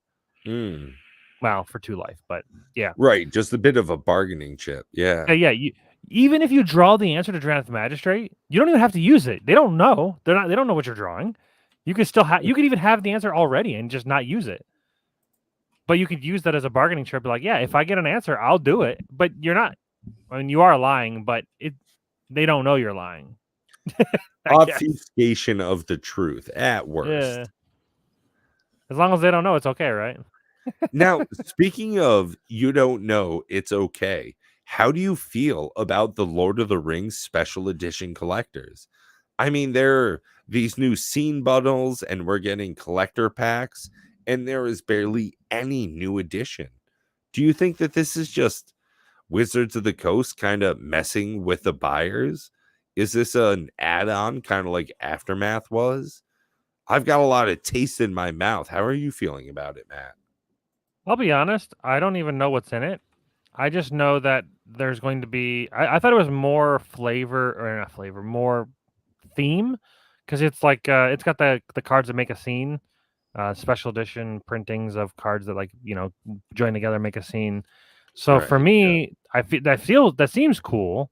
Mm, Well, for 2 life, but yeah, right. Just a bit of a bargaining chip. Yeah. yeah. Even if you draw the answer to Drannith Magistrate, you don't even have to use it. They don't know. They don't know what you're drawing. You could still have. You could even have the answer already and just not use it. But you could use that as a bargaining chip. Like, yeah, if I get an answer, I'll do it. But you're not. I mean, you are lying, but they don't know you're lying. I guess. Obfuscation of the truth at worst. Yeah. As long as they don't know, it's okay, right? Now, speaking of you don't know, it's okay. How do you feel about the Lord of the Rings special edition collectors? I mean, there are these new scene bundles, and we're getting collector packs, and there is barely any new edition. Do you think that this is just Wizards of the Coast kind of messing with the buyers? Is this an add-on, kind of like Aftermath was? I've got a lot of taste in my mouth. How are you feeling about it, Matt? I'll be honest. I don't even know what's in it. I just know that there's going to be. I thought it was more flavor or not flavor, more theme because it's like it's got the cards that make a scene, special edition printings of cards that join together make a scene. So for Right. me, that seems cool.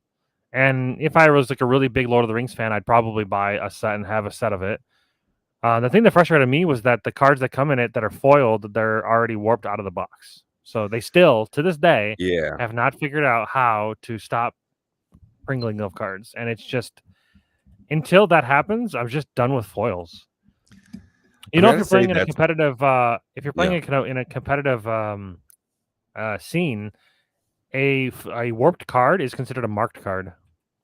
And if I was like a really big Lord of the Rings fan, I'd probably buy a set and have a set of it. The thing that frustrated me was that the cards that come in it that are foiled, they're already warped out of the box. So they still, to this day, Yeah. have not figured out how to stop pringling of cards. And it's just, until that happens, I'm just done with foils. You know, if you're playing in a competitive, in a competitive scene, a warped card is considered a marked card,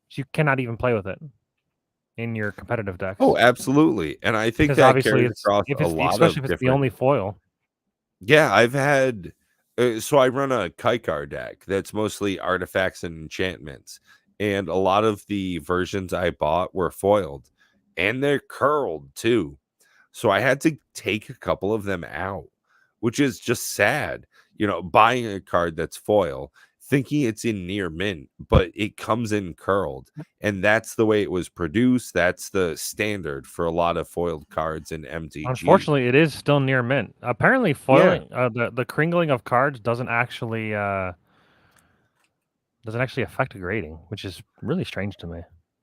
so you cannot even play with it in your competitive decks. Oh, absolutely, and I think because that obviously carries across a lot of especially if it's the only foil. Yeah, I've had. So I run a Kaikar deck that's mostly artifacts and enchantments, and a lot of the versions I bought were foiled, and they're curled too. So I had to take a couple of them out, which is just sad. You know, buying a card that's foil, thinking it's in near mint, but it comes in curled. And that's the way it was produced. That's the standard for a lot of foiled cards in MTG. Unfortunately, it is still near mint. Apparently, foiling the cringling of cards doesn't actually affect grading, which is really strange to me.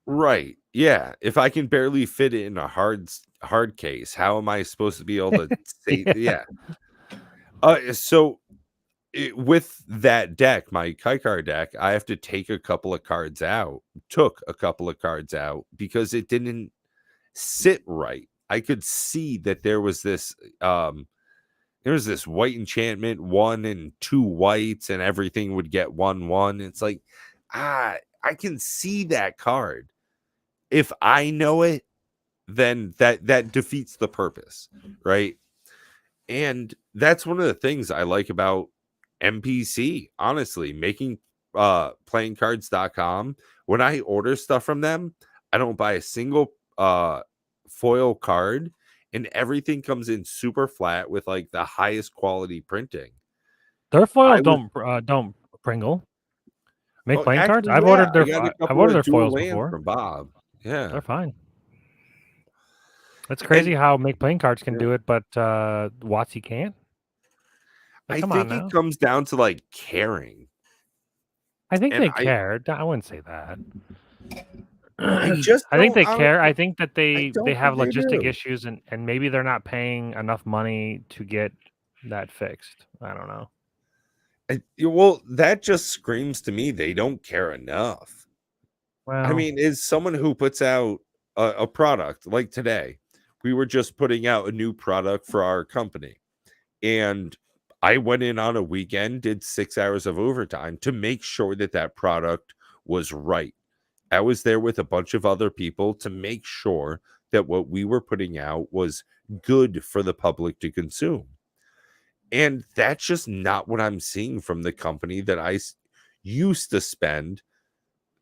Right. Yeah. If I can barely fit it in a hard case, how am I supposed to be able to say yeah. So with that deck, my Kaikar deck, I have to take a couple of cards out. Took a couple of cards out because it didn't sit right. I could see that there was this white enchantment, 1 and 2 whites, and everything would get 1/1. It's like, I can see that card. If I know it, then that defeats the purpose, right? And that's one of the things I like about MPC, honestly, making playingcards.com. When I order stuff from them, I don't buy a single foil card, and everything comes in super flat with like the highest quality printing. Their foils don't pringle. Make playing cards. I've ordered their foils before from Bob. Yeah, they're fine. It's crazy how Make Playing Cards can do it, but WotC can't. I think it comes down to like caring. I think they care. I wouldn't say that. I think they care. I think that they have logistic issues, and maybe they're not paying enough money to get that fixed. I don't know. Well, that just screams to me they don't care enough. Well, I mean, is someone who puts out a product like today, we were just putting out a new product for our company, and I went in on a weekend, did 6 hours of overtime to make sure that product was right. I was there with a bunch of other people to make sure that what we were putting out was good for the public to consume. And that's just not what I'm seeing from the company that I used to spend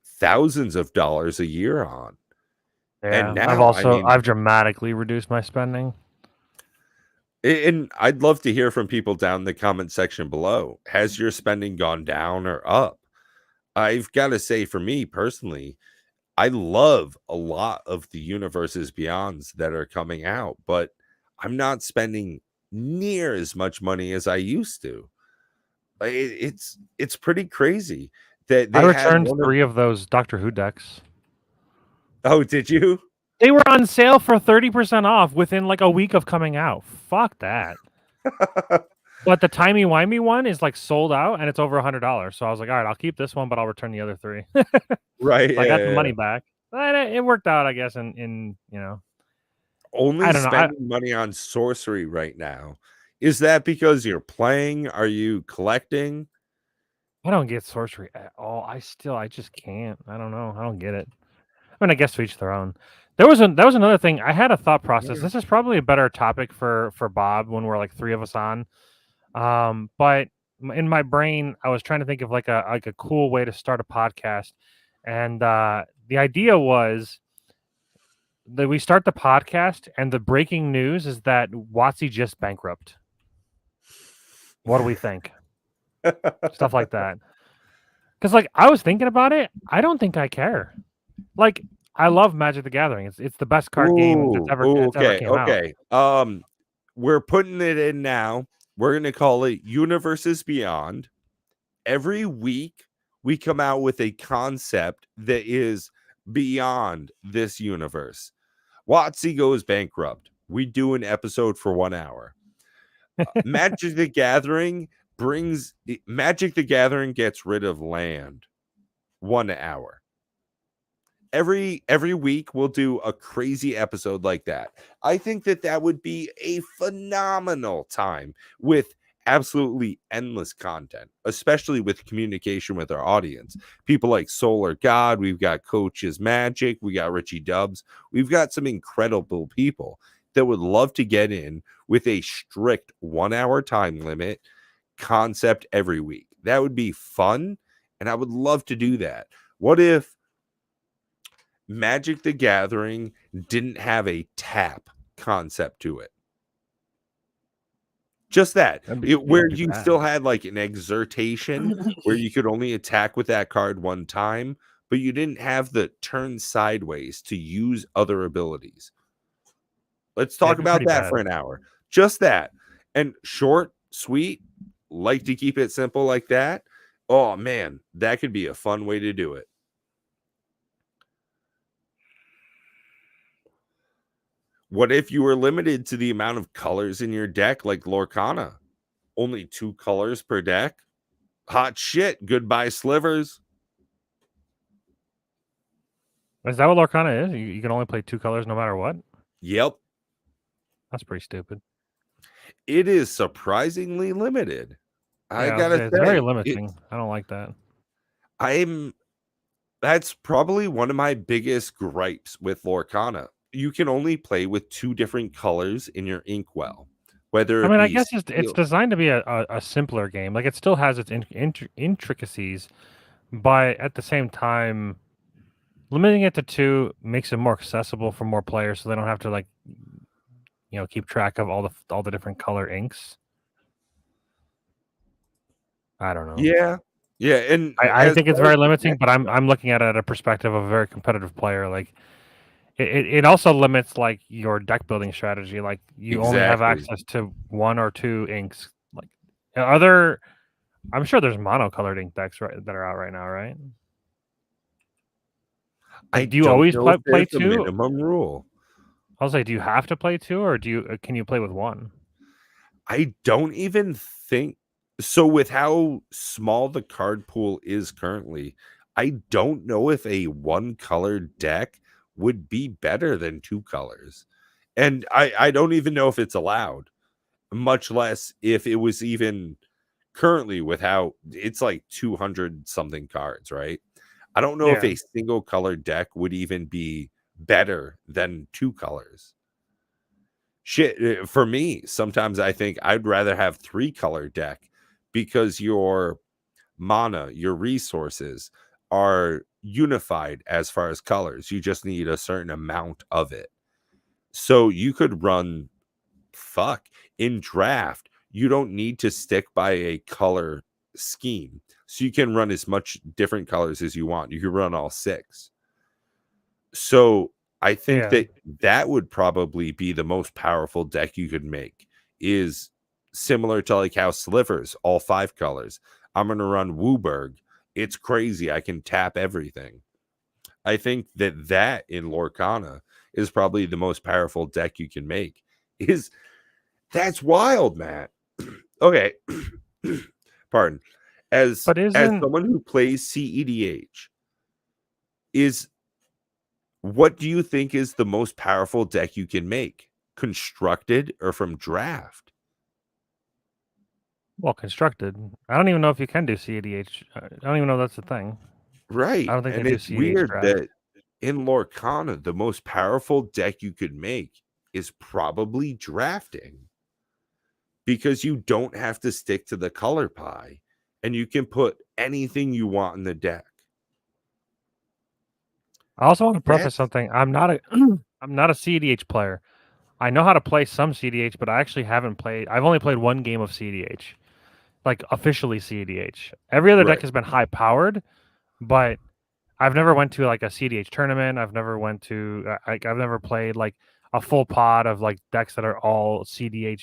thousands of dollars a year on. Yeah, and now I've dramatically reduced my spending. And I'd love to hear from people down in the comment section below. Has your spending gone down or up? I've got to say, for me personally, I love a lot of the Universes Beyonds that are coming out, but I'm not spending near as much money as I used to. It's pretty crazy that I returned 3 of those Doctor Who decks. Oh, did you? They were on sale for 30% off within like a week of coming out. Fuck that. But the timey-wimey one is like sold out and it's over $100. So I was like, all right, I'll keep this one, but I'll return the other 3. Right. So I got the money back. But it worked out, I guess, in only spending money on sorcery right now. Is that because you're playing? Are you collecting? I don't get sorcery at all. I just can't. I don't know. I don't get it. I mean, I guess to each their own. That was another thing. I had a thought process. This is probably a better topic for Bob when we're like 3 of us on. But in my brain, I was trying to think of like a cool way to start a podcast, and the idea was that we start the podcast, and the breaking news is that WotC just bankrupt. What do we think? Stuff like that. Because like I was thinking about it, I don't think I care. Like I love Magic the Gathering. It's the best card game that's ever okay, came out. okay. We're putting it in now. We're gonna call it Universes Beyond. Every week we come out with a concept that is beyond this universe. WotC goes bankrupt. We do an episode for 1 hour. Magic the Gathering gets rid of land. 1 hour. Every week we'll do a crazy episode like that. I think that would be a phenomenal time with absolutely endless content, especially with communication with our audience. People like Solar God, we've got Coaches Magic, we got Richie Dubs, we've got some incredible people that would love to get in with a strict 1 hour time limit concept every week. That would be fun, and I would love to do that. What if Magic the Gathering didn't have a tap concept to it? Just that, where you still had like an exhortation where you could only attack with that card one time, but you didn't have the turn sideways to use other abilities. Let's talk about that for an hour. Just that. And short, sweet, like to keep it simple like that. Oh man, that could be a fun way to do it. What if you were limited to the amount of colors in your deck like Lorcana? Only 2 colors per deck? Hot shit. Goodbye slivers. Is that what Lorcana is? You can only play 2 colors no matter what? Yep. That's pretty stupid. It is surprisingly limited. I gotta say, it's very limiting. I don't like that. That's probably one of my biggest gripes with Lorcana. You can only play with 2 different colors in your inkwell. Whether I guess it's designed to be a simpler game. Like, it still has its intricacies, but at the same time, limiting it to 2 makes it more accessible for more players, so they don't have to keep track of all the different color inks. I don't know. Yeah, and I think it's very limiting, but I'm looking at it at a perspective of a very competitive player. Like, it also limits like your deck building strategy. Like, you only have access to 1 or 2 inks. Like, I'm sure there's monocolored ink decks that are out right now, right? Like, do you always play 2? Minimum rule. I'll say, do you have to play 2, or can you play with 1? I don't even think so. With how small the card pool is currently, I don't know if a 1 color deck would be better than 2 colors. And I don't even know if it's allowed, much less if it was even currently with how it's like 200 something cards, right? I don't know if a single color deck would even be better than 2 colors. Shit, for me, sometimes I think I'd rather have 3 color deck because your mana, your resources are unified as far as colors. You just need a certain amount of it. So you could run in draft. You don't need to stick by a color scheme. So you can run as much different colors as you want. You can run all 6. So I think that would probably be the most powerful deck you could make, is similar to like how Slivers, all 5 colors. I'm going to run Wooburg. It's crazy. I can tap everything. I think that in Lorcana is probably the most powerful deck you can make. That's wild, Matt. Okay. Pardon. As someone who plays CEDH, what do you think is the most powerful deck you can make? Constructed or from draft? Well, constructed. I don't even know if you can do CEDH. I don't even know that's a thing. Right. I don't think and it's weird that in Lorcana, the most powerful deck you could make is probably drafting, because you don't have to stick to the color pie and you can put anything you want in the deck. I also want to preface something. I'm not a CEDH player. I know how to play some CEDH, but I actually haven't played. I've only played 1 game of CEDH, like officially CEDH. Every other deck has been high powered, but I've never went to like a CDH tournament. I've never went to I've never played like a full pod of like decks that are all CDH.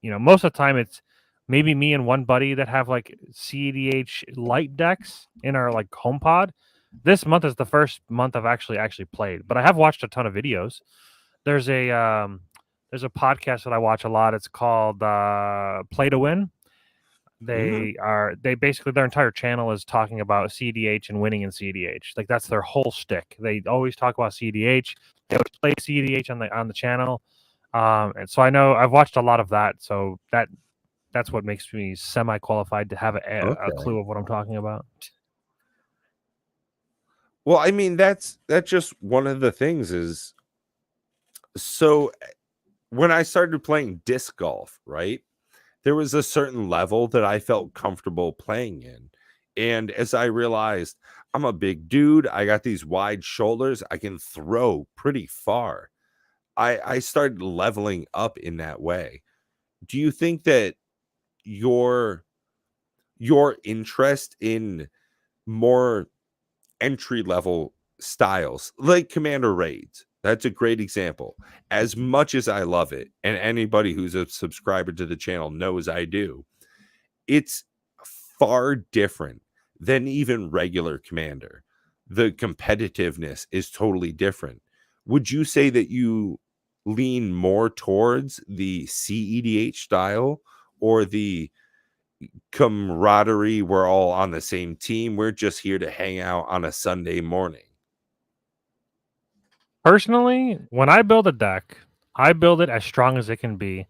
Most of the time it's maybe me and one buddy that have like CDH light decks in our like home pod. This month is the first month I've actually played, but I have watched a ton of videos. There's a podcast that I watch a lot. It's called Play to Win. They basically their entire channel is talking about CDH and winning in CDH. Like that's their whole shtick. They always talk about CDH. They always play CDH on the channel. And so I know I've watched a lot of that. So that's what makes me semi-qualified to have a clue of what I'm talking about. Well, I mean, that's just one of the things is, so when I started playing disc golf, right, there was a certain level that I felt comfortable playing in. And as I realized, I'm a big dude, I got these wide shoulders, I can throw pretty far. I started leveling up in that way. Do you think that your interest in more entry level styles like Commander Raids, that's a great example, as much as I love it, and anybody who's a subscriber to the channel knows I do, it's far different than even regular Commander. The competitiveness is totally different. Would you say that you lean more towards the CEDH style or the camaraderie, we're all on the same team, we're just here to hang out on a Sunday morning? Personally, when I build a deck, I build it as strong as it can be.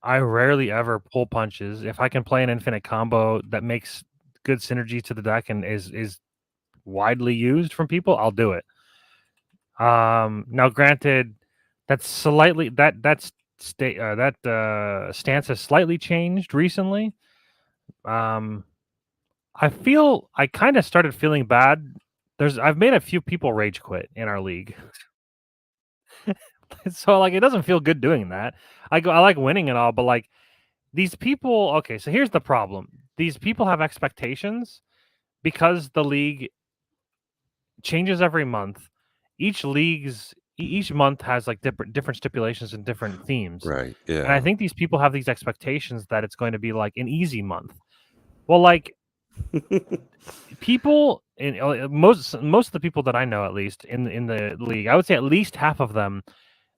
I rarely ever pull punches. If I can play an infinite combo that makes good synergy to the deck and is widely used from people, I'll do it. Now granted, that's slightly that stance has slightly changed recently. I feel I kind of started feeling bad. I've made a few people rage quit in our league. So like it doesn't feel good doing that. I like winning and all, but like these people, okay, so here's the problem. These people have expectations because the league changes every month. Each month has like different stipulations and different themes. Right. And I Yeah. think these people have these expectations that it's going to be like an easy month. Well, like people in most of the people that I know, at least in the league, I would say at least half of them,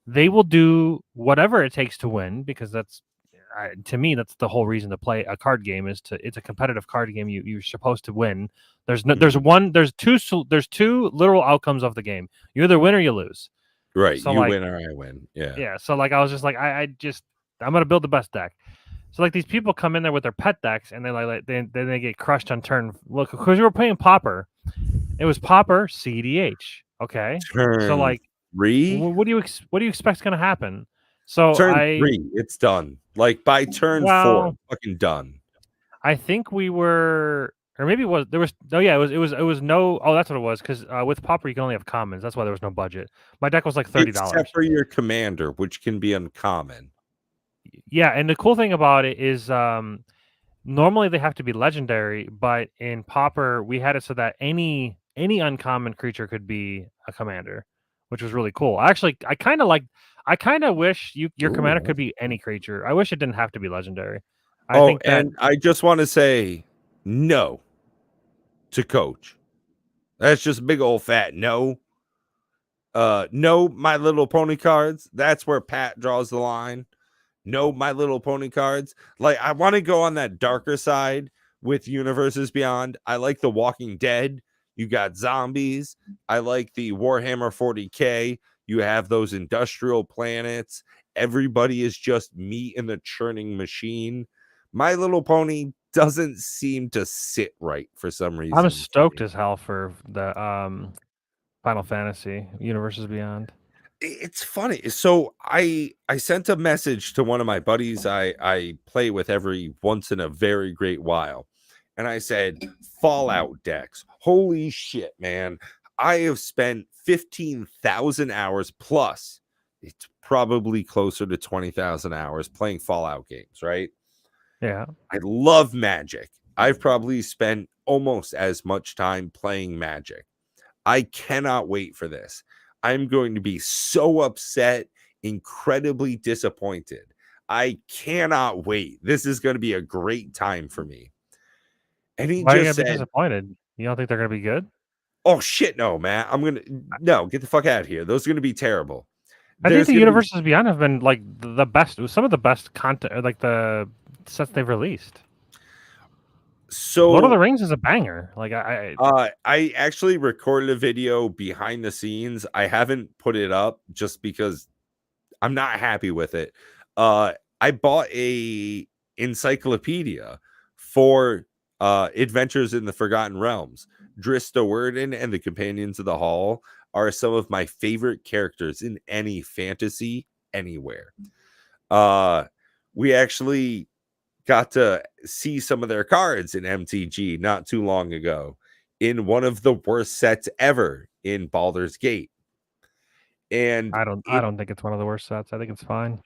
they will do whatever it takes to win, because that's to me that's the whole reason to play a card game. It's a competitive card game. You're supposed to win. There's two literal outcomes of the game. You either win or you lose. Right. So You like, win or I win. Yeah. yeah. So like I was just like I'm gonna build the best deck. So like these people come in there with their pet decks and then they get crushed on turn. Look, because we were playing Pauper, it was Pauper CDH. Okay, so like three. what do you expect is going to happen? So Turn 3, it's done. Like by turn 4, fucking done. I think we were, or maybe it was no. Oh, that's what it was. Because with Pauper you can only have commons. That's why there was no budget. My deck was like $30, except for your commander, which can be uncommon. Yeah, and the cool thing about it is normally they have to be legendary, but in Pauper we had it so that any uncommon creature could be a commander, which was really cool. Actually, I kind of wish your commander could be any creature. I wish it didn't have to be legendary. I just want to say no to Coach. That's just big old fat no. No My Little Pony cards. That's where Pat draws the line. No My Little Pony cards. Like, I want to go on that darker side with Universes Beyond. I like the Walking Dead. You got zombies. I like the Warhammer 40K. You have those industrial planets. Everybody is just meat in the churning machine. My Little Pony doesn't seem to sit right for some reason. I'm stoked as hell for the Final Fantasy Universes Beyond. It's funny. So I sent a message to one of my buddies I play with every once in a very great while. And I said, Fallout decks. Holy shit, man. I have spent 15,000 hours plus. It's probably closer to 20,000 hours playing Fallout games, right? Yeah. I love Magic. I've probably spent almost as much time playing Magic. I cannot wait for this. I'm going to be so upset, incredibly disappointed. I cannot wait. This is going to be a great time for me. And he Why are you just gonna be said, disappointed? You don't think they're gonna be good? "Oh shit, no, man. No, get the fuck out of here. Those are going to be terrible." I think There's the going to be Universes Beyond have been like the best, some of the best content, like the sets they've released. Lord of the so Rings is a banger. Like I actually recorded a video behind the scenes. I haven't put it up just because I'm not happy with it. I bought a encyclopedia for Adventures in the Forgotten Realms. Drista Worden and the Companions of the Hall are some of my favorite characters in any fantasy anywhere. We actually got to see some of their cards in MTG not too long ago in one of the worst sets ever in Baldur's Gate. And I don't think it's one of the worst sets. I think it's fine.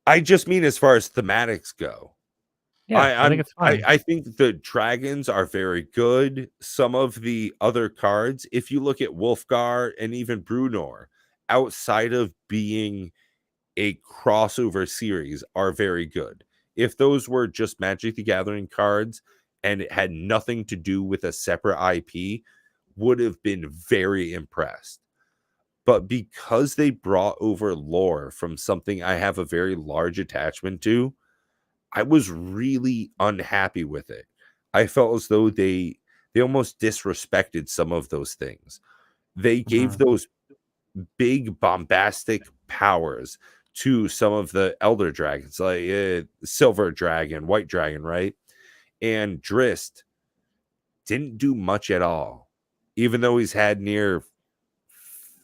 I just mean as far as thematics go. Yeah, I think it's fine. I think the dragons are very good. Some of the other cards, if you look at Wolfgar and even Brunor, outside of being a crossover series, are very good. If those were just Magic the Gathering cards and it had nothing to do with a separate IP, would have been very impressed. But because they brought over lore from something I have a very large attachment to, I was really unhappy with it. I felt as though they almost disrespected some of those things. They gave those big bombastic powers to some of the elder dragons, like silver dragon, white dragon, right? And Drist didn't do much at all, even though he's had near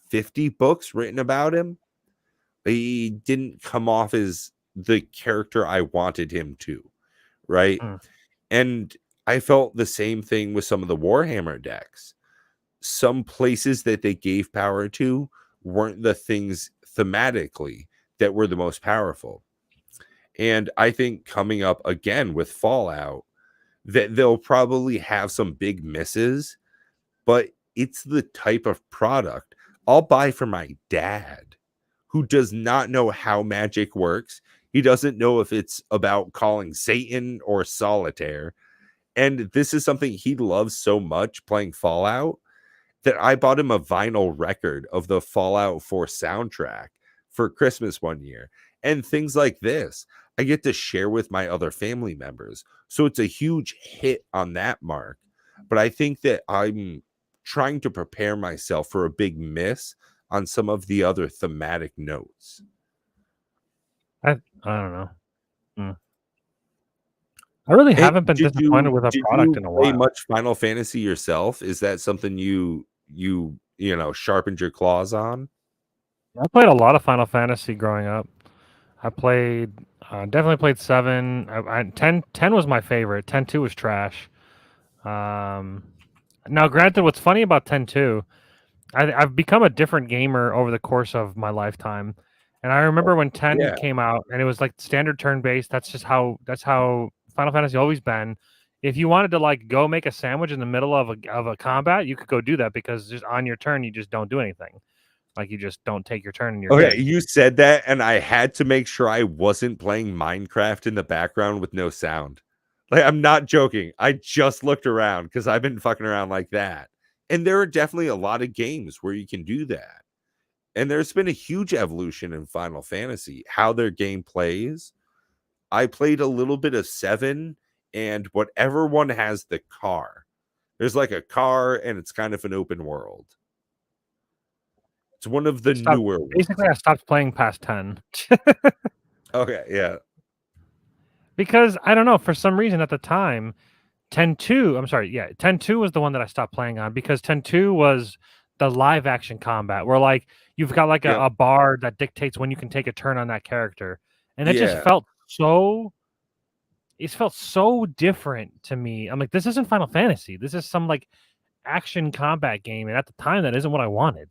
50 books written about him. He didn't come off as the character I wanted him to, right? And I felt the same thing with some of the Warhammer decks. Some places that they gave power to weren't the things thematically that were the most powerful. And I think coming up again with Fallout, that they'll probably have some big misses, but it's the type of product I'll buy for my dad, who does not know how magic works. He doesn't know if it's about calling Satan or solitaire. And this is something he loves so much, playing Fallout, that I bought him a vinyl record of the Fallout 4 soundtrack for Christmas one year. And things like this, I get to share with my other family members. So it's a huge hit on that mark. But I think that I'm trying to prepare myself for a big miss on some of the other thematic notes. I don't know. I really haven't been disappointed with a product in a while. Play much Final Fantasy yourself? Is that something you know sharpened your claws on? I played a lot of Final Fantasy growing up. I played definitely played 7. 10 was my favorite. 10-2 was trash. Now, granted, what's funny about 10-2, I've become a different gamer over the course of my lifetime. And I remember when 10 came out, and it was like standard turn-based. That's how Final Fantasy always been. If you wanted to like go make a sandwich in the middle of a combat, you could go do that, because just on your turn you just don't do anything. Like you just don't take your turn and you're okay. good. You said that, and I had to make sure I wasn't playing Minecraft in the background with no sound. Like, I'm not joking. I just looked around because I've been fucking around like that. And there are definitely a lot of games where you can do that. And there's been a huge evolution in Final Fantasy, how their game plays. I played a little bit of 7, and whatever one has the car. There's like a car, and it's kind of an open world. It's one of the newer ones. Basically, I stopped playing past 10. Okay, yeah. Because I don't know, for some reason at the time, 10-2, I'm sorry, yeah, 10-2 was the one that I stopped playing on, because 10-2 was the live action combat where like you've got like a bar that dictates when you can take a turn on that character. And it just felt so different to me. I'm like, this isn't Final Fantasy. This is some like action combat game. And at the time, that isn't what I wanted.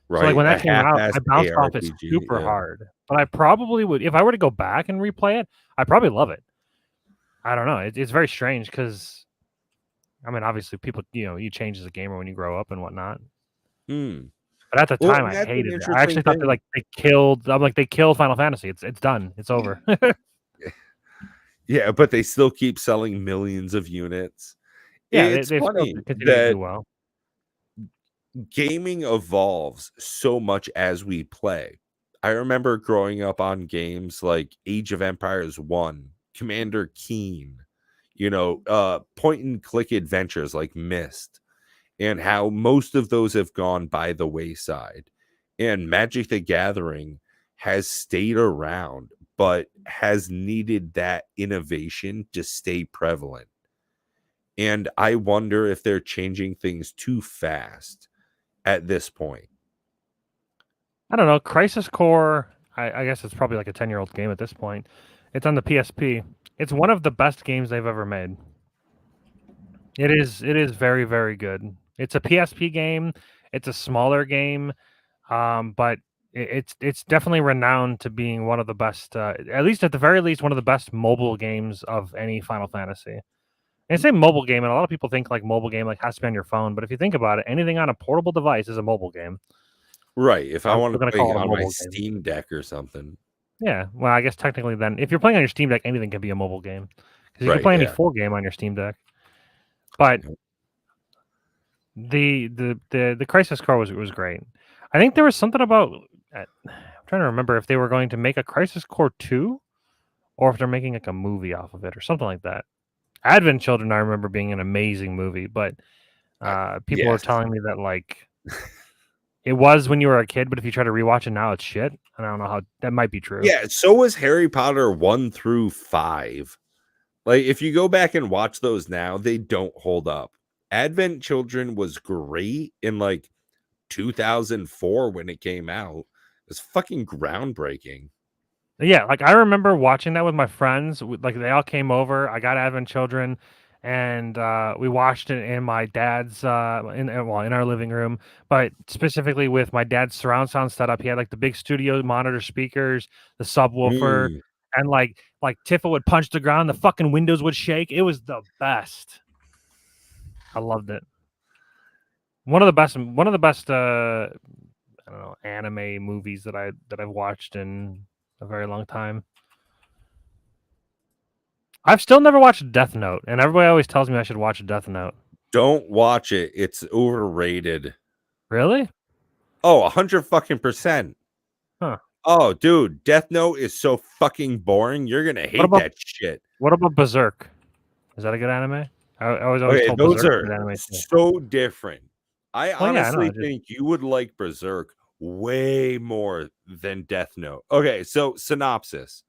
Right. So like when that came out, I bounced off it super hard. But I probably would, if I were to go back and replay it, I'd probably love it. I don't know. It's very strange because I mean, obviously, people, you change as a gamer when you grow up and whatnot. Hmm. But at the Well, time, and I that's an hated it. I interesting actually thought thing. they killed. I'm like, they killed Final Fantasy. It's done. It's over. Yeah, but they still keep selling millions of units. Yeah, It's they've still funny continued to that do well. gaming evolves so much as we play. I remember growing up on games like Age of Empires 1, Commander Keen, point and click adventures like Myst, and how most of those have gone by the wayside. And Magic the Gathering has stayed around, but has needed that innovation to stay prevalent. And I wonder if they're changing things too fast at this point. I don't know. Crisis Core. I guess it's probably like a 10-year-old game at this point. It's on the PSP. It's one of the best games they've ever made. It is. It is very, very good. It's a PSP game. It's a smaller game, but it's definitely renowned to being one of the best. At least, at the very least, one of the best mobile games of any Final Fantasy. And I say mobile game, and a lot of people think like mobile game like has to be on your phone. But if you think about it, anything on a portable device is a mobile game. Right. If I I'm want still to gonna play call it a on my mobile game. Steam Deck or something. Yeah, well, I guess technically then, if you're playing on your Steam Deck, anything can be a mobile game because you can Right. play any Yeah. full game on your Steam Deck. But the Crisis Core was great. I think there was something about I'm trying to remember if they were going to make a Crisis Core 2 or if they're making like a movie off of it or something like that. Advent Children, I remember being an amazing movie, but people were Yes. telling me that like it was when you were a kid, but if you try to rewatch it now, it's shit. And I don't know how that might be true. Yeah. So was Harry Potter 1 through 5. Like, if you go back and watch those now, they don't hold up. Advent Children was great in like 2004 when it came out. It was fucking groundbreaking. Yeah, like I remember watching that with my friends. Like they all came over. I got Advent Children, and we watched it in my dad's in our living room, but specifically with my dad's surround sound setup. He had like the big studio monitor speakers, the subwoofer, Mm. and like Tifa would punch the ground, the fucking windows would shake. It was the best. I loved it. One of the best. One of the best. I don't know, anime movies that I've watched in a very long time. I've still never watched Death Note, and everybody always tells me I should watch Death Note. Don't watch it. It's overrated. Really? Oh, 100 fucking percent. Huh. Oh, dude, Death Note is so fucking boring. You're gonna hate about- that shit. What about Berserk? Is that a good anime? I was always Okay, told those Berserk are was a good anime too. so different. I Well, yeah, I know, honestly just- think you would like Berserk way more than Death Note. Okay, so synopsis.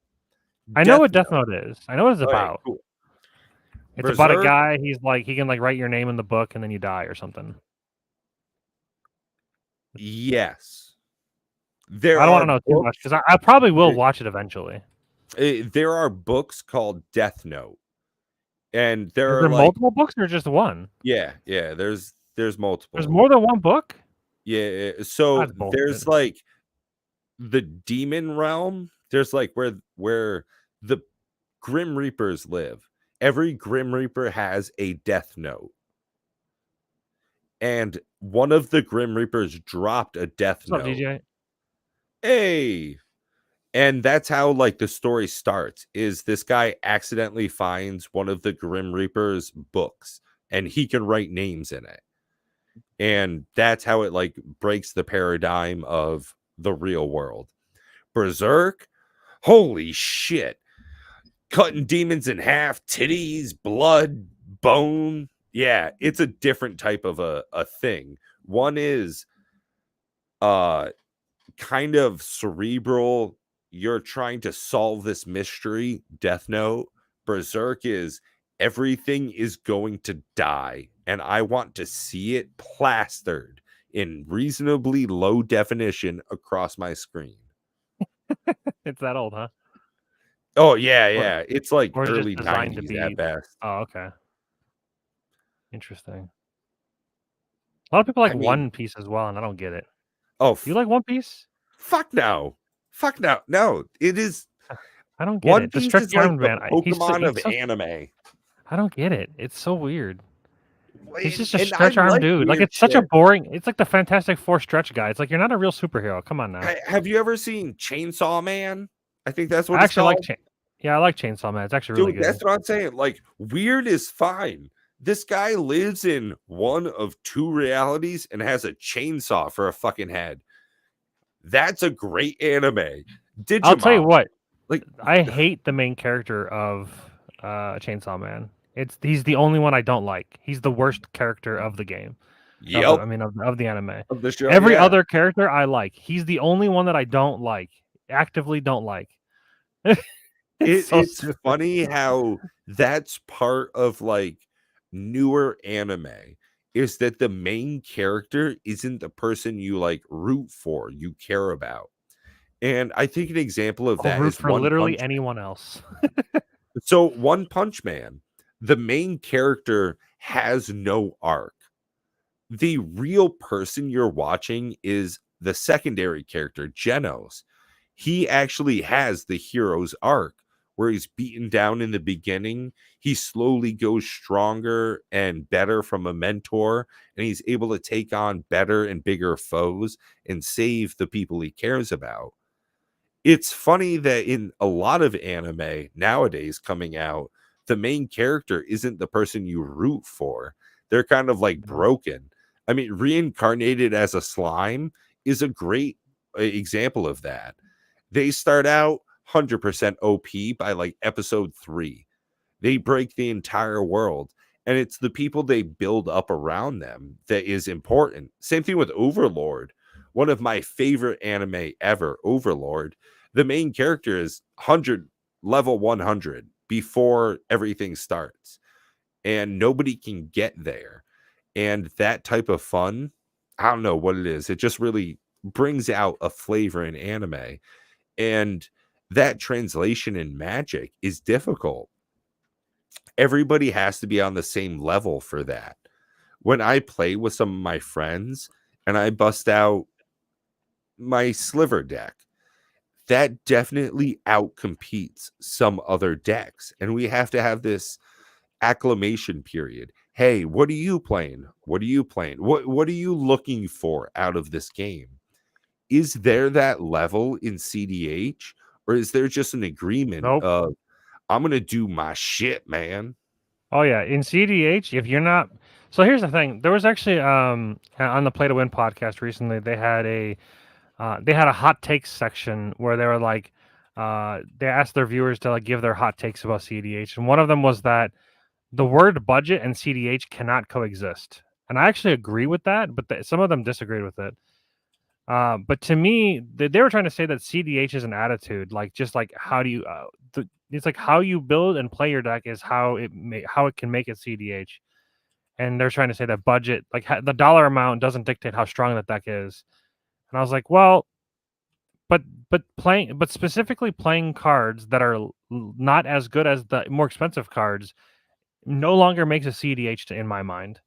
I know what Death Note is. I know what it's Okay, about. cool. It's about a Berserk- guy. He's like he can like write your name in the book and then you die or something. Yes. I don't want to know too much because I probably will watch it eventually. There are books called Death Note, and there Is there are multiple books or just one? Yeah. There's multiple. There's more than one book. Yeah. So That's bullshit. there's like the demon realm. There's like where the Grim Reapers live. Every Grim Reaper has a Death Note. And one of the Grim Reapers dropped a Death What's up, Note. DJ? Hey. And that's how like the story starts is this guy accidentally finds one of the Grim Reaper's books and he can write names in it. And that's how it like breaks the paradigm of the real world. Berserk, holy shit. Cutting demons in half, titties, blood, bone. Yeah, it's a different type of a thing. One is kind of cerebral. You're trying to solve this mystery. Death Note. Berserk is everything is going to die, and I want to see it plastered in reasonably low definition across my screen. It's that old, huh? Oh yeah. It's like or is it just early designed to 90s be- at best. Oh, okay. Interesting. A lot of people like I mean- One Piece as well, and I don't get it. Oh, You like One Piece? fuck no. Fuck no. No, it is I don't get One it. The Piece strict is like Diamond the Man. He's Pokemon of so- anime. I don't get it. It's so weird. He's just a And I stretch arm like dude. Like, weird it's such a shit. boring. It's like the Fantastic Four stretch guy. It's like you're not a real superhero. Come on now. Have you ever seen Chainsaw Man? I think that's what I it's actually like called. Yeah, I like Chainsaw Man. It's actually really Dude, that's good. what I'm saying. Like, weird is fine. This guy lives in one of two realities and has a chainsaw for a fucking head. That's a great anime. I'll tell you Digimon. what. Like, I hate the main character of Chainsaw Man. He's the only one I don't like. He's the worst character of the game. yep. Of the anime. Of the show. Every Yeah. other character I like. He's the only one that I don't like. Actively don't like. It's funny how that's part of like newer anime is that the main character isn't the person you like root for, you care about. And I think an example of I'll that root is for One literally Punch Man. anyone else. So One Punch Man, the main character has no arc. The real person you're watching is the secondary character, Genos. He actually has the hero's arc where he's beaten down in the beginning. He slowly goes stronger and better from a mentor, and he's able to take on better and bigger foes and save the people he cares about. It's funny that in a lot of anime nowadays coming out, the main character isn't the person you root for. They're kind of like broken. I mean, Reincarnated as a Slime is a great example of that. They start out 100% OP by like episode 3. They break the entire world, and it's the people they build up around them that is important. Same thing with Overlord, one of my favorite anime ever, Overlord. The main character is level 100 before everything starts, and nobody can get there. And that type of fun, I don't know what it is. It just really brings out a flavor in anime. And that translation in Magic is difficult. Everybody has to be on the same level for that. When I play with some of my friends and I bust out my Sliver deck, that definitely outcompetes some other decks. And we have to have this acclamation period. Hey, what are you playing? What are you playing? What are you looking for out of this game? Is there that level in CDH, or is there just an agreement Nope. of I'm gonna do my shit, man? Oh yeah, in CDH, if you're not, so here's the thing. There was actually on the Play to Win podcast recently, they had a hot takes section where they were like, they asked their viewers to like give their hot takes about CDH, and one of them was that the word budget and CDH cannot coexist. And I actually agree with that, but some of them disagreed with it. But to me, they were trying to say that CDH is an attitude, like just like how do you, it's like how you build and play your deck is how it can make it CDH. And they're trying to say that budget, like the dollar amount, doesn't dictate how strong that deck is. And I was like, well, but specifically playing cards that are not as good as the more expensive cards no longer makes a CDH in my mind.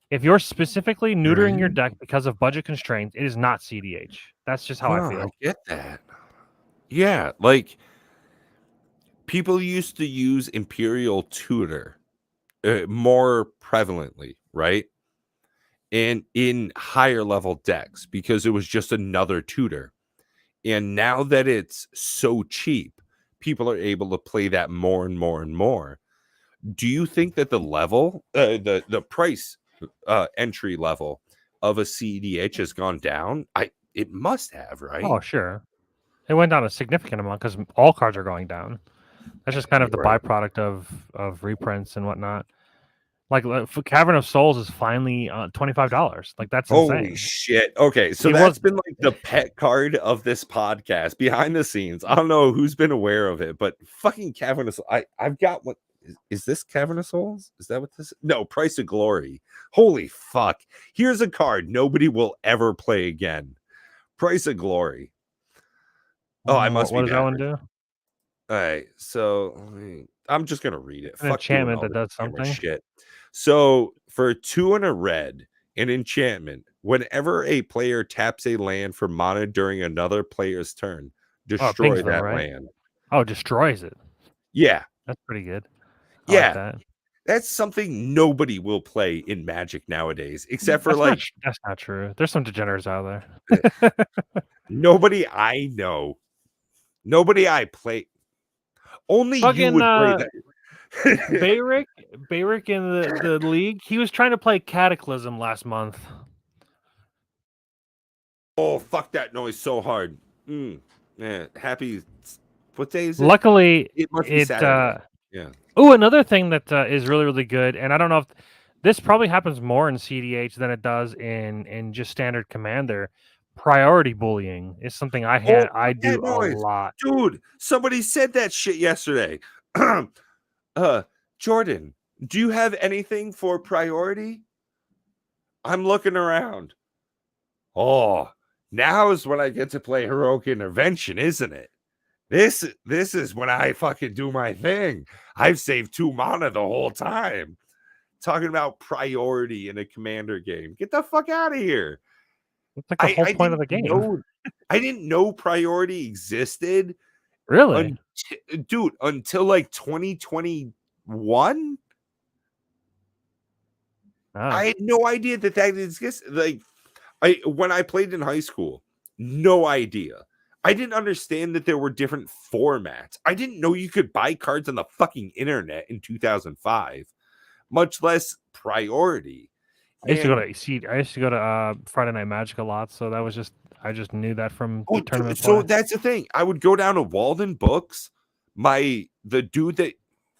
If you're specifically neutering your deck because of budget constraints, it is not CDH. That's just how I feel. I get that. Yeah, like people used to use Imperial Tutor more prevalently, right? And in higher level decks because it was just another tutor. And now that it's so cheap, people are able to play that more and more and more. Do you think that the level, the price entry level of a CDH has gone down? It must have, right? Oh, sure. It went down a significant amount because all cards are going down. That's just kind of the byproduct of reprints and whatnot. Like for Cavern of Souls is finally $25. Like that's holy insane. Shit. Okay, so that's been like the pet card of this podcast behind the scenes. I don't know who's been aware of it, but fucking Cavern of Souls. I've got what is this Cavern of Souls? Is that what this? No, Price of Glory. Holy fuck! Here's a card nobody will ever play again. Price of Glory. Oh, I must what be. What does that one do? All right, so I'm just gonna read it. An enchantment that does something. Shit. So for 2 and a red, an enchantment. Whenever a player taps a land for mana during another player's turn, destroy that land. Oh, destroys it. Yeah, that's pretty good. I like that. That's something nobody will play in Magic nowadays, except for That's not true. There's some degenerates out eh, there. nobody I know. Nobody I play. Only you Fucking would play that. Bayrick in the league, he was trying to play Cataclysm last month. Oh, fuck that noise so hard. Yeah, happy. What day is it? Luckily, It must be Saturday. Yeah. Oh, another thing that is really, really good, and I don't know if this probably happens more in CDH than it does in just standard Commander. Priority bullying is something I Oh, I fuck that do a noise. lot. Dude, somebody said that shit yesterday. Jordan, do you have anything for priority? I'm looking around. Oh, now is when I get to play Heroic Intervention, isn't it? This is when I fucking do my thing. I've saved 2 mana the whole time. Talking about priority in a commander game. Get the fuck out of here. It's like the whole point of the game. I didn't know priority existed. Really? Dude, until like 2021. I had no idea that existed. Like, when I played in high school, no idea. I didn't understand that there were different formats. I didn't know you could buy cards on the fucking internet in 2005, much less priority. I used to go to Friday Night Magic a lot, so that was just I just knew that from tournament so play. that's the thing. I would go down to Walden Books. The dude that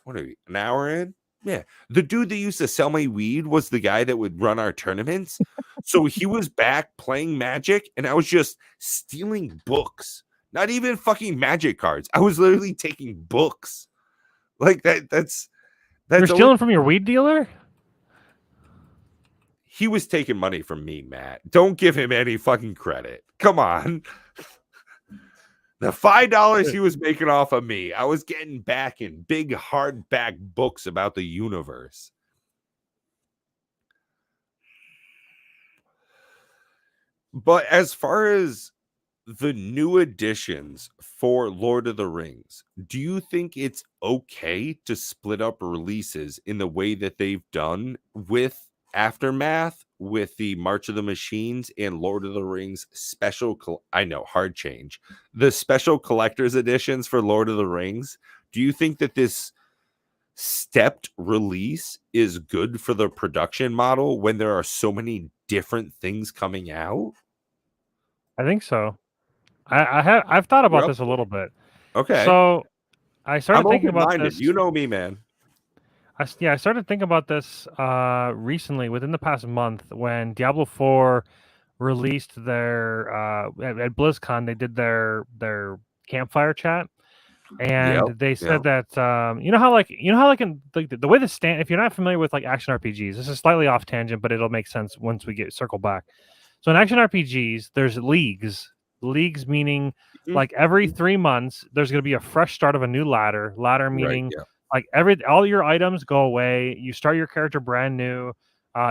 what are we an hour in? Yeah, the dude that used to sell my weed was the guy that would run our tournaments. So he was back playing Magic, and I was just stealing books. Not even fucking Magic cards. I was literally taking books. Like that's You're stealing from your weed dealer? He was taking money from me, Matt. Don't give him any fucking credit. Come on. The $5 he was making off of me, I was getting back in big hardback books about the universe. But as far as the new additions for Lord of the Rings, do you think it's okay to split up releases in the way that they've done with Aftermath, with the March of the Machines and Lord of the Rings special? I know, hard change. The special collector's editions for Lord of the Rings. Do you think that this stepped release is good for the production model when there are so many different things coming out? I think so. I've thought about this a little bit. Okay. So I started thinking about this. You know me, man. I started thinking about this recently, within the past month, when Diablo 4 released their at BlizzCon. They did their campfire chat, and they said that you know how in the way if you're not familiar with like action RPGs, this is slightly off tangent, but it'll make sense once we circle back. So in action RPGs, there's leagues. Leagues meaning like every 3 months there's going to be a fresh start of a new ladder. Ladder meaning like all your items go away. You start your character brand new.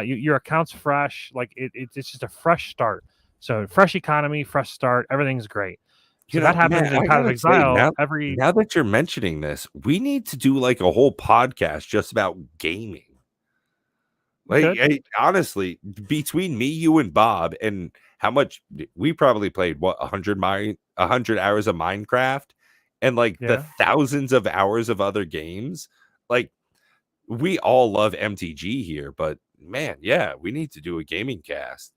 Your account's fresh. Like it's just a fresh start. So fresh economy, fresh start. Everything's great. So that happens in Path of Exile. Now that you're mentioning this, we need to do like a whole podcast just about gaming. Like, honestly, between me, you, and Bob, and how much we probably played, 100 hours of Minecraft, and like the thousands of hours of other games. Like, we all love MTG here, but man, yeah, we need to do a gaming cast.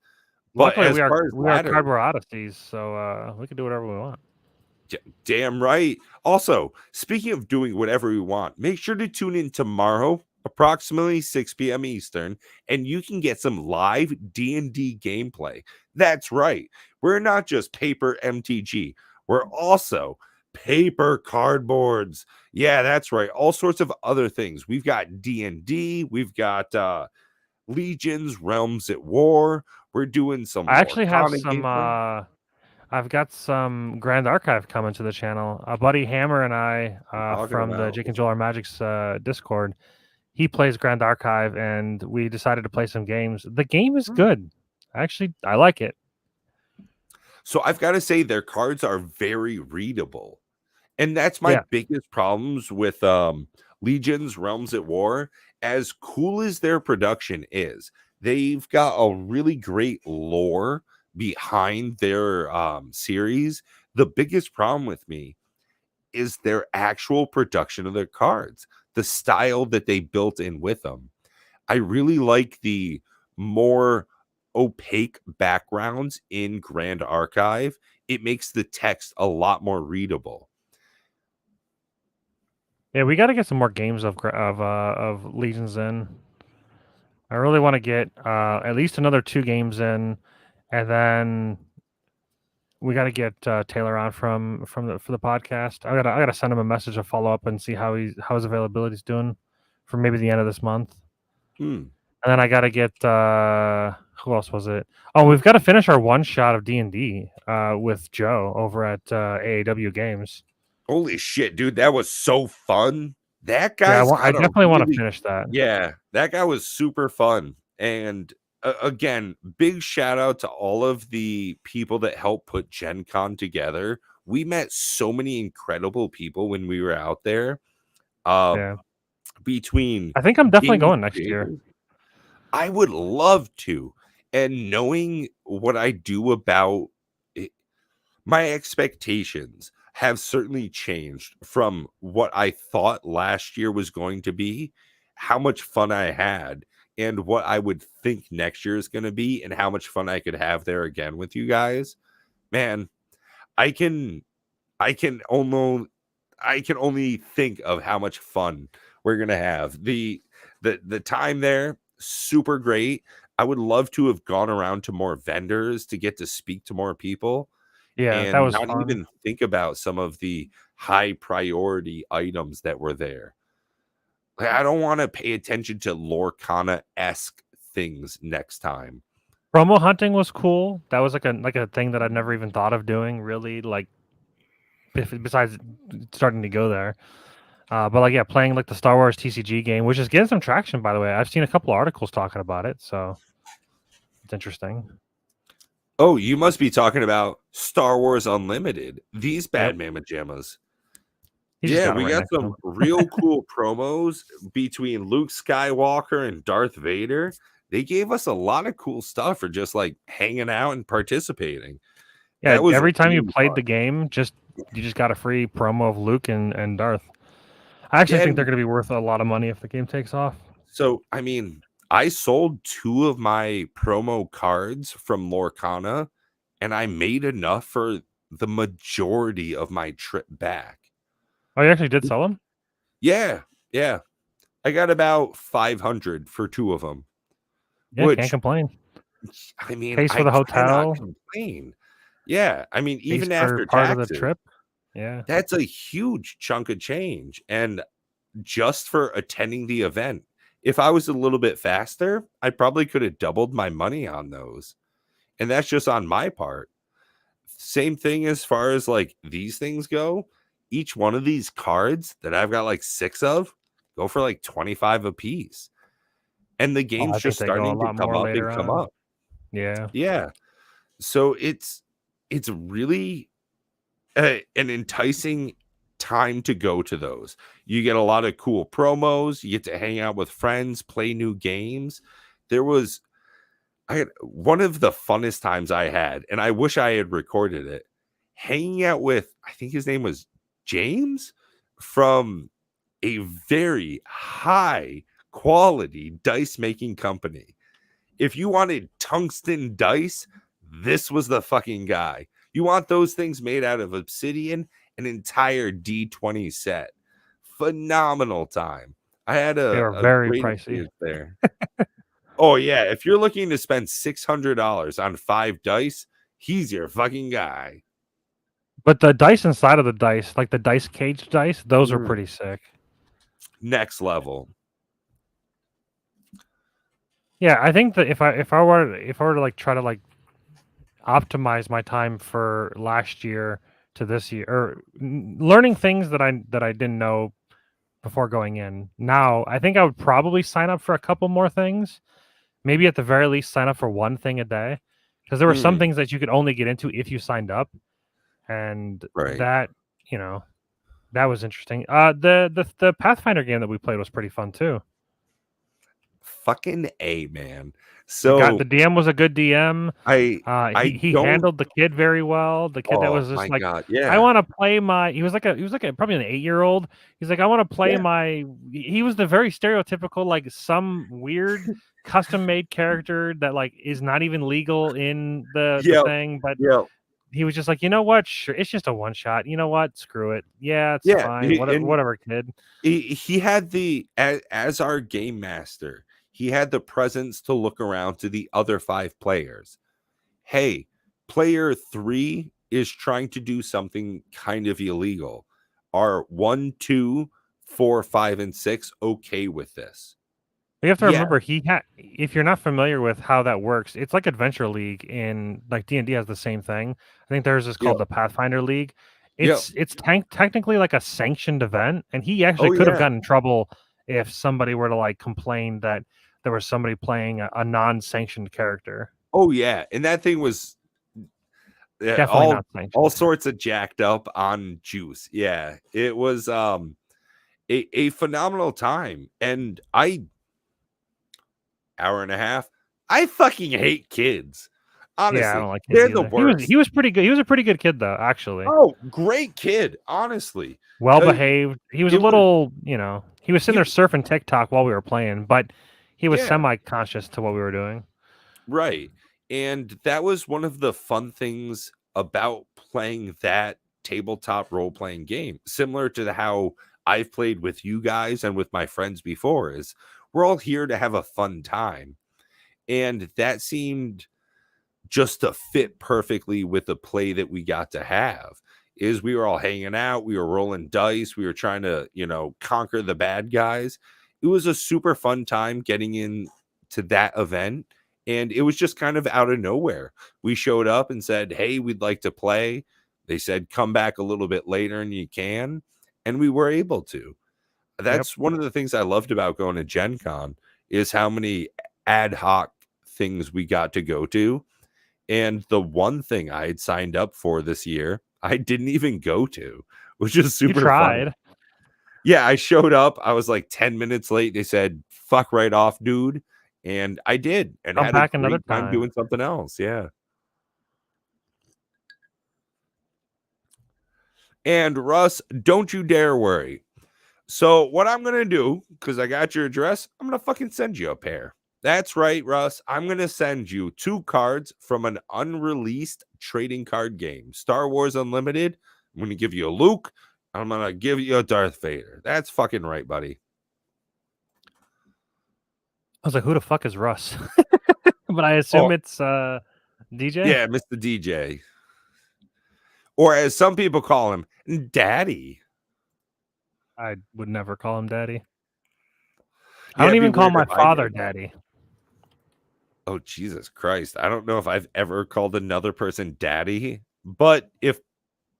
But luckily, we are Cardboard Odysseys, so we can do whatever we want. Damn right. Also, speaking of doing whatever we want, make sure to tune in tomorrow, approximately 6 p.m. Eastern, and you can get some live D&D gameplay. That's right. We're not just paper MTG. We're also paper cardboards. Yeah, that's right. All sorts of other things. We've got D&D. We've got Legions, Realms at War. We're doing some. I actually have some. I've got some Grand Archive coming to the channel. Buddy Hammer and I from the Jake and Joel Are Magic's Discord. He plays Grand Archive, and we decided to play some games. The game is good. Actually, I like it. So I've got to say, their cards are very readable. And that's my biggest problems with Legions, Realms at War, as cool as their production is, they've got a really great lore behind their series. The biggest problem with me is their actual production of their cards, the style that they built in with them. I really like the more opaque backgrounds in Grand Archive. It makes the text a lot more readable. Yeah, we got to get some more games of Legions in. I really want to get at least another 2 games in, and then we got to get Taylor on for the podcast. I gotta send him a message to follow up and see how his availability is doing for maybe the end of this month. Hmm. And then I gotta get who else was it? Oh, we've got to finish our one shot of D&D with Joe over at AAW Games. Holy shit, dude, that was so fun. That Yeah, guy's I got a definitely want to really finish that. yeah, that guy was super fun. And again, big shout out to all of the people that helped put Gen Con together. We met so many incredible people when we were out there. Yeah, Between I think I'm definitely game going next year. creators, I would love to. And knowing what I do about it, my expectations have certainly changed from what I thought last year was going to be, how much fun I had, and what I would think next year is going to be, and how much fun I could have there again with you guys. Man, I can I can only think of how much fun we're gonna have. The time there, super great. I would love to have gone around to more vendors to get to speak to more people Yeah, that and was not fun. even think about some of the high priority items that were there. Like, I don't want to pay attention to Lorcana-esque things next time. Promo hunting was cool. That was like a thing that I'd never even thought of doing. Really, like besides starting to go there. But like, yeah, playing like the Star Wars TCG game, which is getting some traction, by the way. I've seen a couple articles talking about it, so it's interesting. Oh, you must be talking about Star Wars Unlimited. These Yep. bad mama jammas. He just Yeah, got it we right got next to some him. real cool promos between Luke Skywalker and Darth Vader. They gave us a lot of cool stuff for just like hanging out and participating. Yeah, That was every time you really played fun. the game, you just got a free promo of Luke and Darth. I actually Yeah, think they're going to be worth a lot of money if the game takes off. so I mean, I sold 2 of my promo cards from Lorcana, and I made enough for the majority of my trip back. Oh, you actually did sell them? Yeah, yeah. I got about 500 for 2 of them, Yeah, can't which complain. I mean, Pays for I the cannot hotel, complain. Yeah, I mean, pays even for after part of the taxes, trip. Yeah. that's a huge chunk of change. And just for attending the event, if I was a little bit faster, I probably could have doubled my money on those. And that's just on my part. Same thing as far as like these things go. Each one of these cards that I've got like 6 of go for like 25 a piece. And the Oh, game's I think just they go a starting to lot come more up and later come on. up. Yeah. Yeah. So it's really an enticing time to go to those. You get a lot of cool promos, you get to hang out with friends, play new games. I had one of the funnest times I had, and I wish I had recorded it, hanging out with, I think his name was James, from a very high quality dice making company. If you wanted tungsten dice, this was the fucking guy. You want those things made out of obsidian, an entire D20 set. Phenomenal time. I had They were a very great pricey. experience there. Oh yeah, if you're looking to spend $600 on 5 dice, he's your fucking guy. But the dice inside of the dice, like the dice cage dice, those are Mm. pretty sick. Next level. Yeah, I think that if I were to like try to like optimize my time for last year to this year, or learning things that I didn't know before going in. Now, I think I would probably sign up for a couple more things. Maybe at the very least sign up for one thing a day, because there were some Mm. things that you could only get into if you signed up, and Right. that, you know, That was interesting. The Pathfinder game that we played was pretty fun too. Fucking A, man. The So DM was a good DM. I He don't. handled the kid very well. The kid that Oh was my just like, god, I yeah, want to play my. He was like probably an 8-year-old. He's like, I want to play yeah, my. He was the very stereotypical like some weird custom made character that like is not even legal in the yeah, thing, but yeah, he was just like, you know what? Sure, it's just a one shot. You know what? Screw it. Yeah, it's yeah. fine. Whatever, kid. He had as our game master, he had the presence to look around to the other 5 players. Hey, player 3 is trying to do something kind of illegal. Are 1, 2, 4, 5, and 6 okay with this? You have to Yeah, remember he had. If you're not familiar with how that works, it's like Adventure League in like D&D has the same thing. I think theirs is yeah, called the Pathfinder League. yeah. It's technically like a sanctioned event, and he actually Oh could have yeah. gotten in trouble if somebody were to like complain that there was somebody playing a non-sanctioned character. Oh yeah. And that thing was Definitely all not sanctioned. sorts of jacked up on juice. Yeah. It was a phenomenal time. And hour and a half. I fucking hate kids. Yeah, I Honestly, don't like kids they're the either. He was worst. he was pretty good. He was a pretty good kid though, actually. Oh, great kid. Honestly, Well uh, behaved. He was a it was little, he was sitting he. there surfing TikTok while we were playing, but he was Yeah, semi-conscious to what we were doing. right. And that was one of the fun things about playing that tabletop role playing game, similar to how I've played with you guys and with my friends before. Is we're all here to have a fun time, and that seemed just to fit perfectly with the play that we got to have. Is we were all hanging out, we were rolling dice, we were trying to, conquer the bad guys. It was a super fun time getting in to that event, and it was just kind of out of nowhere. We showed up and said, "Hey, we'd like to play." They said, "Come back a little bit later and you can." And we were able to. Yep. That's one of the things I loved about going to Gen Con is how many ad hoc things we got to go to, and the one thing I had signed up for this year, I didn't even go to, which is You super funny. tried. Yeah, I showed up. I was like 10 minutes late. They said, "Fuck right off, dude." And I did and Come had a back another great time time. doing something else. Yeah. And Russ, don't you dare worry. So, what I'm going to do, because I got your address, I'm going to fucking send you a pair. That's right, Russ. I'm going to send you 2 cards from an unreleased trading card game, Star Wars Unlimited. I'm going to give you a Luke. I'm going to give you a Darth Vader. That's fucking right, buddy. I was like, who the fuck is Russ? But I Oh, assume it's DJ. yeah, Mr. DJ. Or as some people call him, Daddy. I would never call him daddy. I Yeah, don't it'd be even call weird my if I father did. daddy. Oh, Jesus Christ. I don't know if I've ever called another person daddy, but if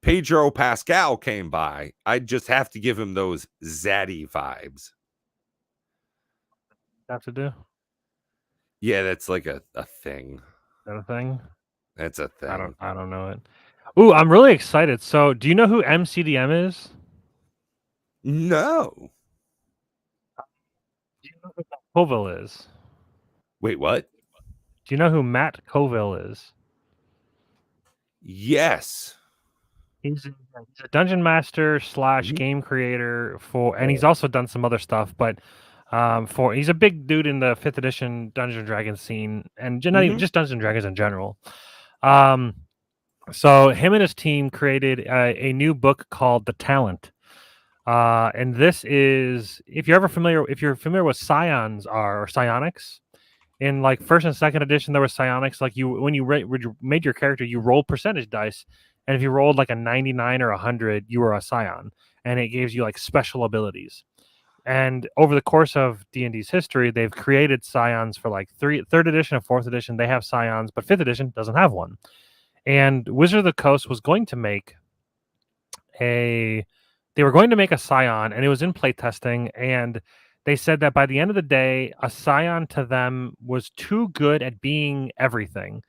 Pedro Pascal came by, I'd just have to give him those zaddy vibes. Have to do. Is Yeah, that's like a thing. that a thing? That's a thing. I don't know it. Ooh, I'm really excited. So, do you know who MCDM is? No. Do you know who Matt Colville is? Wait, what? Do you know who Matt Colville is? Yes. He's a dungeon master / Mhm. game creator and he's Oh. also done some other stuff. But he's a big dude in the 5th edition Dungeons and Dragons scene, and not even Mhm. just Dungeons and Dragons in general. So him and his team created a new book called The Talent. And this is if you're familiar with scions or psionics. In like 1st and 2nd edition, there was psionics. Like when you made your character, you rolled percentage dice, and if you rolled like a 99 or 100, you were a scion, and it gives you like special abilities. And over the course of D&D's history, they've created scions for like 3rd edition and 4th edition. They have scions, but 5th edition doesn't have one. And Wizard of the Coast was going to make a scion, and it was in playtesting, and they said that by the end of the day, a scion to them was too good at being everything.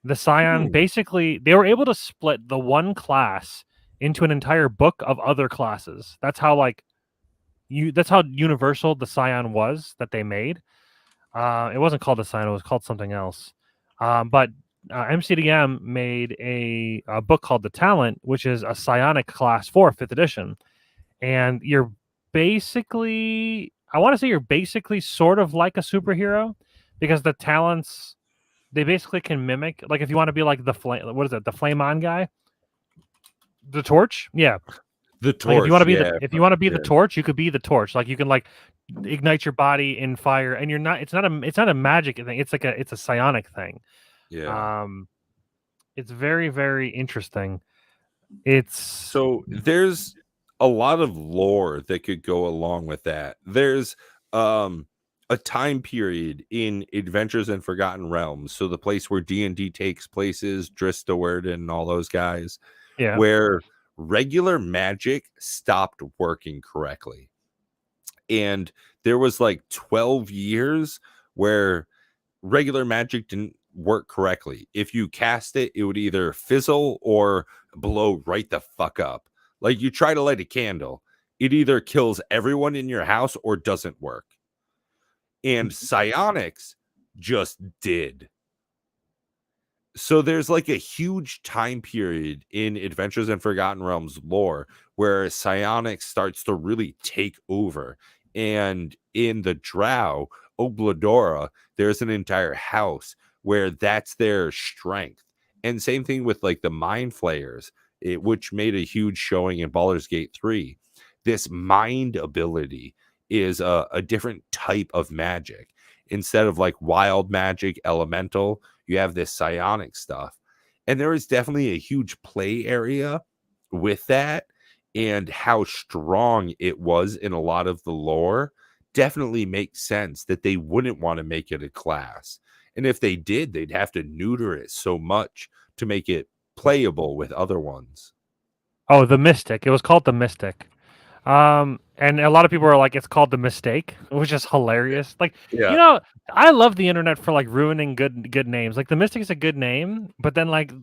The scion Hmm. basically, they were able to split the one class into an entire book of other classes. That's how that's how universal the Scion was that they made. It wasn't called the Scion; it was called something else. But MCDM made a book called The Talent, which is a psionic class for 5th edition, and you're basically, I want to say, you're basically sort of like a superhero, because the talents, they basically can mimic, like if you want to be like the flame, what is it, the flame on guy, the torch, yeah. The Like torch. if you want to be yeah, if you want to be the yeah. torch, you could be the torch. Like you can like ignite your body in fire, and you're not. It's not a magic thing. It's like it's a psionic thing. Yeah. It's very, very interesting. It's So there's a lot of lore that could go along with that. There's a time period in Adventures in Forgotten Realms, so the place where D&D takes place is Dristoward and all those guys, yeah. where regular magic stopped working correctly. And there was like 12 years where regular magic didn't work correctly. If you cast it, it would either fizzle or blow right the fuck up. Like you try to light a candle, it either kills everyone in your house or doesn't work. And psionics just did. So there's like a huge time period in Adventures in Forgotten Realms lore where psionics starts to really take over. And in the Drow, Obladora, there's an entire house where that's their strength. And same thing with like the Mind Flayers, which made a huge showing in Baldur's Gate 3. This mind ability is a different type of magic. Instead of like wild magic, elemental, you have this psionic stuff. And there is definitely a huge play area with that, and how strong it was in a lot of the lore definitely makes sense that they wouldn't want to make it a class. And if they did, they'd have to neuter it so much to make it playable with other ones. Oh, the Mystic. It was called the Mystic. And a lot of people are like, it's called the Mistake, which is hilarious. Like, Yeah. you know, I love the internet for like ruining good names. Like the Mystic is a good name, but then like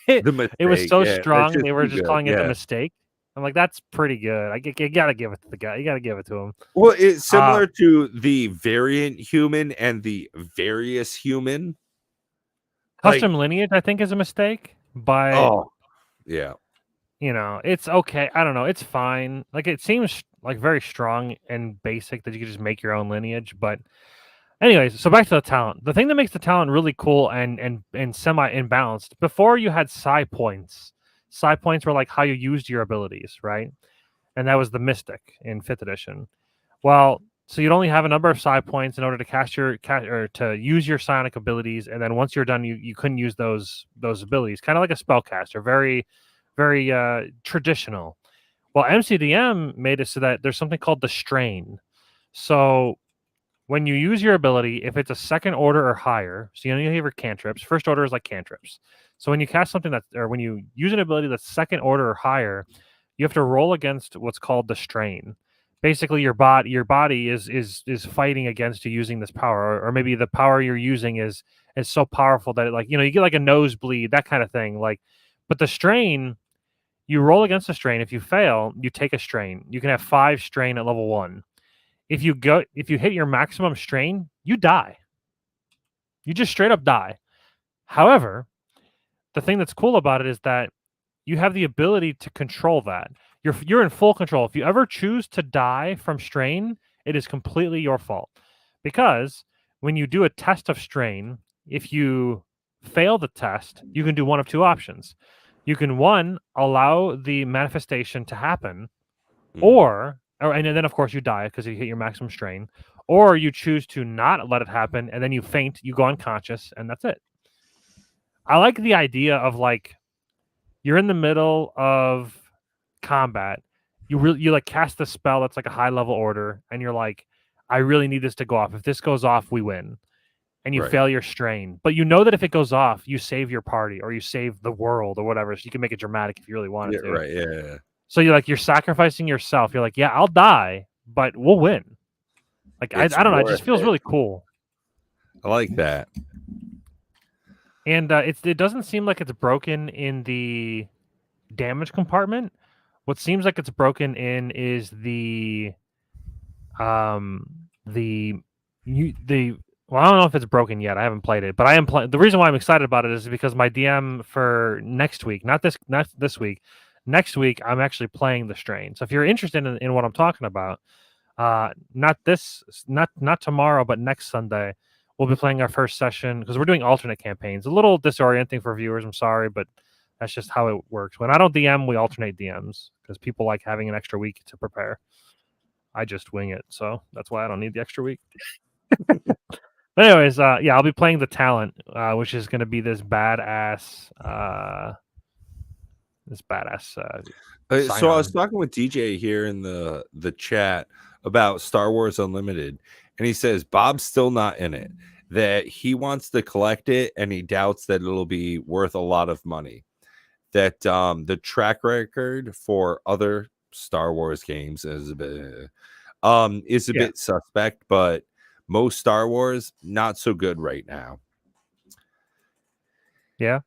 it was so strong they were just calling it the Mistake. I'm like, that's pretty good. You gotta give it to the guy. You gotta give it to him. Well, it's similar to the Variant Human and the Various Human. Custom Lineage, I think, is a mistake. Yeah. You know, it's okay. I don't know. It's fine. Like, it seems like very strong and basic that you could just make your own lineage. But anyways, so back to the talent. The thing that makes the talent really cool and semi imbalanced, before you had psi points. Psi points were like how you used your abilities, right? And that was the Mystic in 5th edition. Well, so you'd only have a number of psi points in order to cast or to use your psionic abilities, and then once you're done, you couldn't use those abilities. Kind of like a spellcaster, very traditional. Well, MCDM made it so that there's something called the strain. So when you use your ability, if it's a second order or higher, so you have your cantrips. First order is like cantrips. So when you cast something when you use an ability that's second order or higher, you have to roll against what's called the strain. Basically, your body is fighting against you using this power, or maybe the power you're using is so powerful that you get like a nosebleed, that kind of thing. Like, but the strain, you roll against a strain. If you fail, you take a strain. You can have 5 strain at level 1. If you hit your maximum strain, you die. You just straight up die. However, the thing that's cool about it is that you have the ability to control that. You're in full control. If you ever choose to die from strain, it is completely your fault. Because when you do a test of strain, if you fail the test, you can do one of 2 options. You can, one, allow the manifestation to happen, and then of course you die because you hit your maximum strain, or you choose to not let it happen, and then you faint, you go unconscious, and that's it. I like the idea of like you're in the middle of combat, you like cast a spell that's like a high level order, and you're like, I really need this to go off. If this goes off, we win. And you fail your strain, but you know that if it goes off, you save your party or you save the world or whatever. So you can make it dramatic if you really wanted to. Right. Yeah. So you're sacrificing yourself. You're like, yeah, I'll die, but we'll win. Like, I don't know. It just feels really cool. I like that. And it doesn't seem like it's broken in the damage compartment. What seems like it's broken in is the well, I don't know if it's broken yet. I haven't played it, but I am playing. The reason why I'm excited about it is because my DM for next week, not this week, next week, I'm actually playing the strain. So if you're interested in what I'm talking about, not tomorrow, but next Sunday, we'll be playing our first session because we're doing alternate campaigns. A little disorienting for viewers. I'm sorry, but that's just how it works. When I don't DM, we alternate DMs because people like having an extra week to prepare. I just wing it, so that's why I don't need the extra week. But anyways, yeah, I'll be playing the talent, which is going to be this badass. So I was talking with DJ here in the chat about Star Wars Unlimited, and he says Bob's still not in it. That he wants to collect it, and he doubts that it'll be worth a lot of money. That the track record for other Star Wars games is a bit suspect, but most Star Wars not so good right now. Yeah,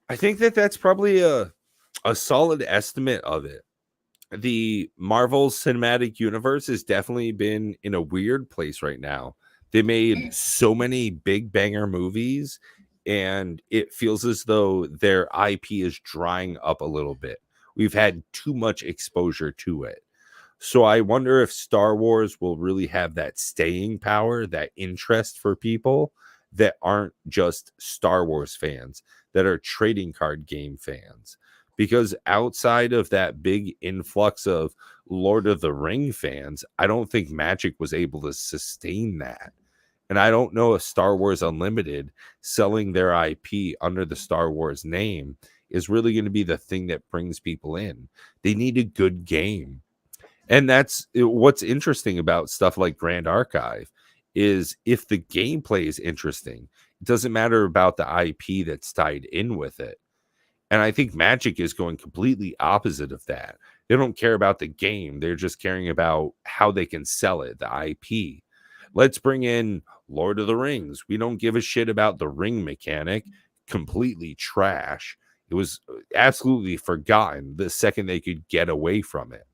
I think that's probably a solid estimate of it. The Marvel Cinematic Universe has definitely been in a weird place right now. They made so many big banger movies, and it feels as though their IP is drying up a little bit. We've had too much exposure to it. So I wonder if Star Wars will really have that staying power, that interest for people that aren't just Star Wars fans, that are trading card game fans. Because outside of that big influx of Lord of the Ring fans, I don't think Magic was able to sustain that. And I don't know if Star Wars Unlimited selling their IP under the Star Wars name is really going to be the thing that brings people in. They need a good game. And that's what's interesting about stuff like Grand Archive is if the gameplay is interesting, it doesn't matter about the IP that's tied in with it. And I think Magic is going completely opposite of that. They don't care about the game. They're just caring about how they can sell it, the IP. Let's bring in Lord of the Rings. We don't give a shit about the ring mechanic. Completely trash. It was absolutely forgotten the second they could get away from it.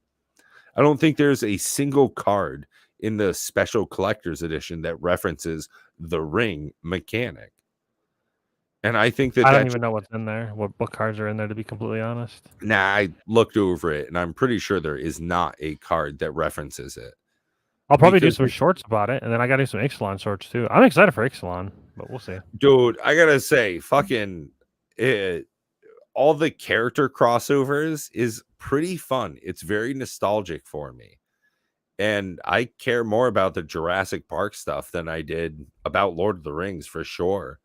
I don't think there's a single card in the special collector's edition that references the ring mechanic. And I think I don't even know what's in there. What cards are in there, to be completely honest? Nah, I looked over it, and I'm pretty sure there is not a card that references it. I'll probably do some shorts about it, and then I got to do some Ixalan shorts too. I'm excited for Ixalan, but we'll see. Dude, I gotta say, fucking all the character crossovers is pretty fun. It's very nostalgic for me. And I care more about the Jurassic Park stuff than I did about Lord of the Rings for sure.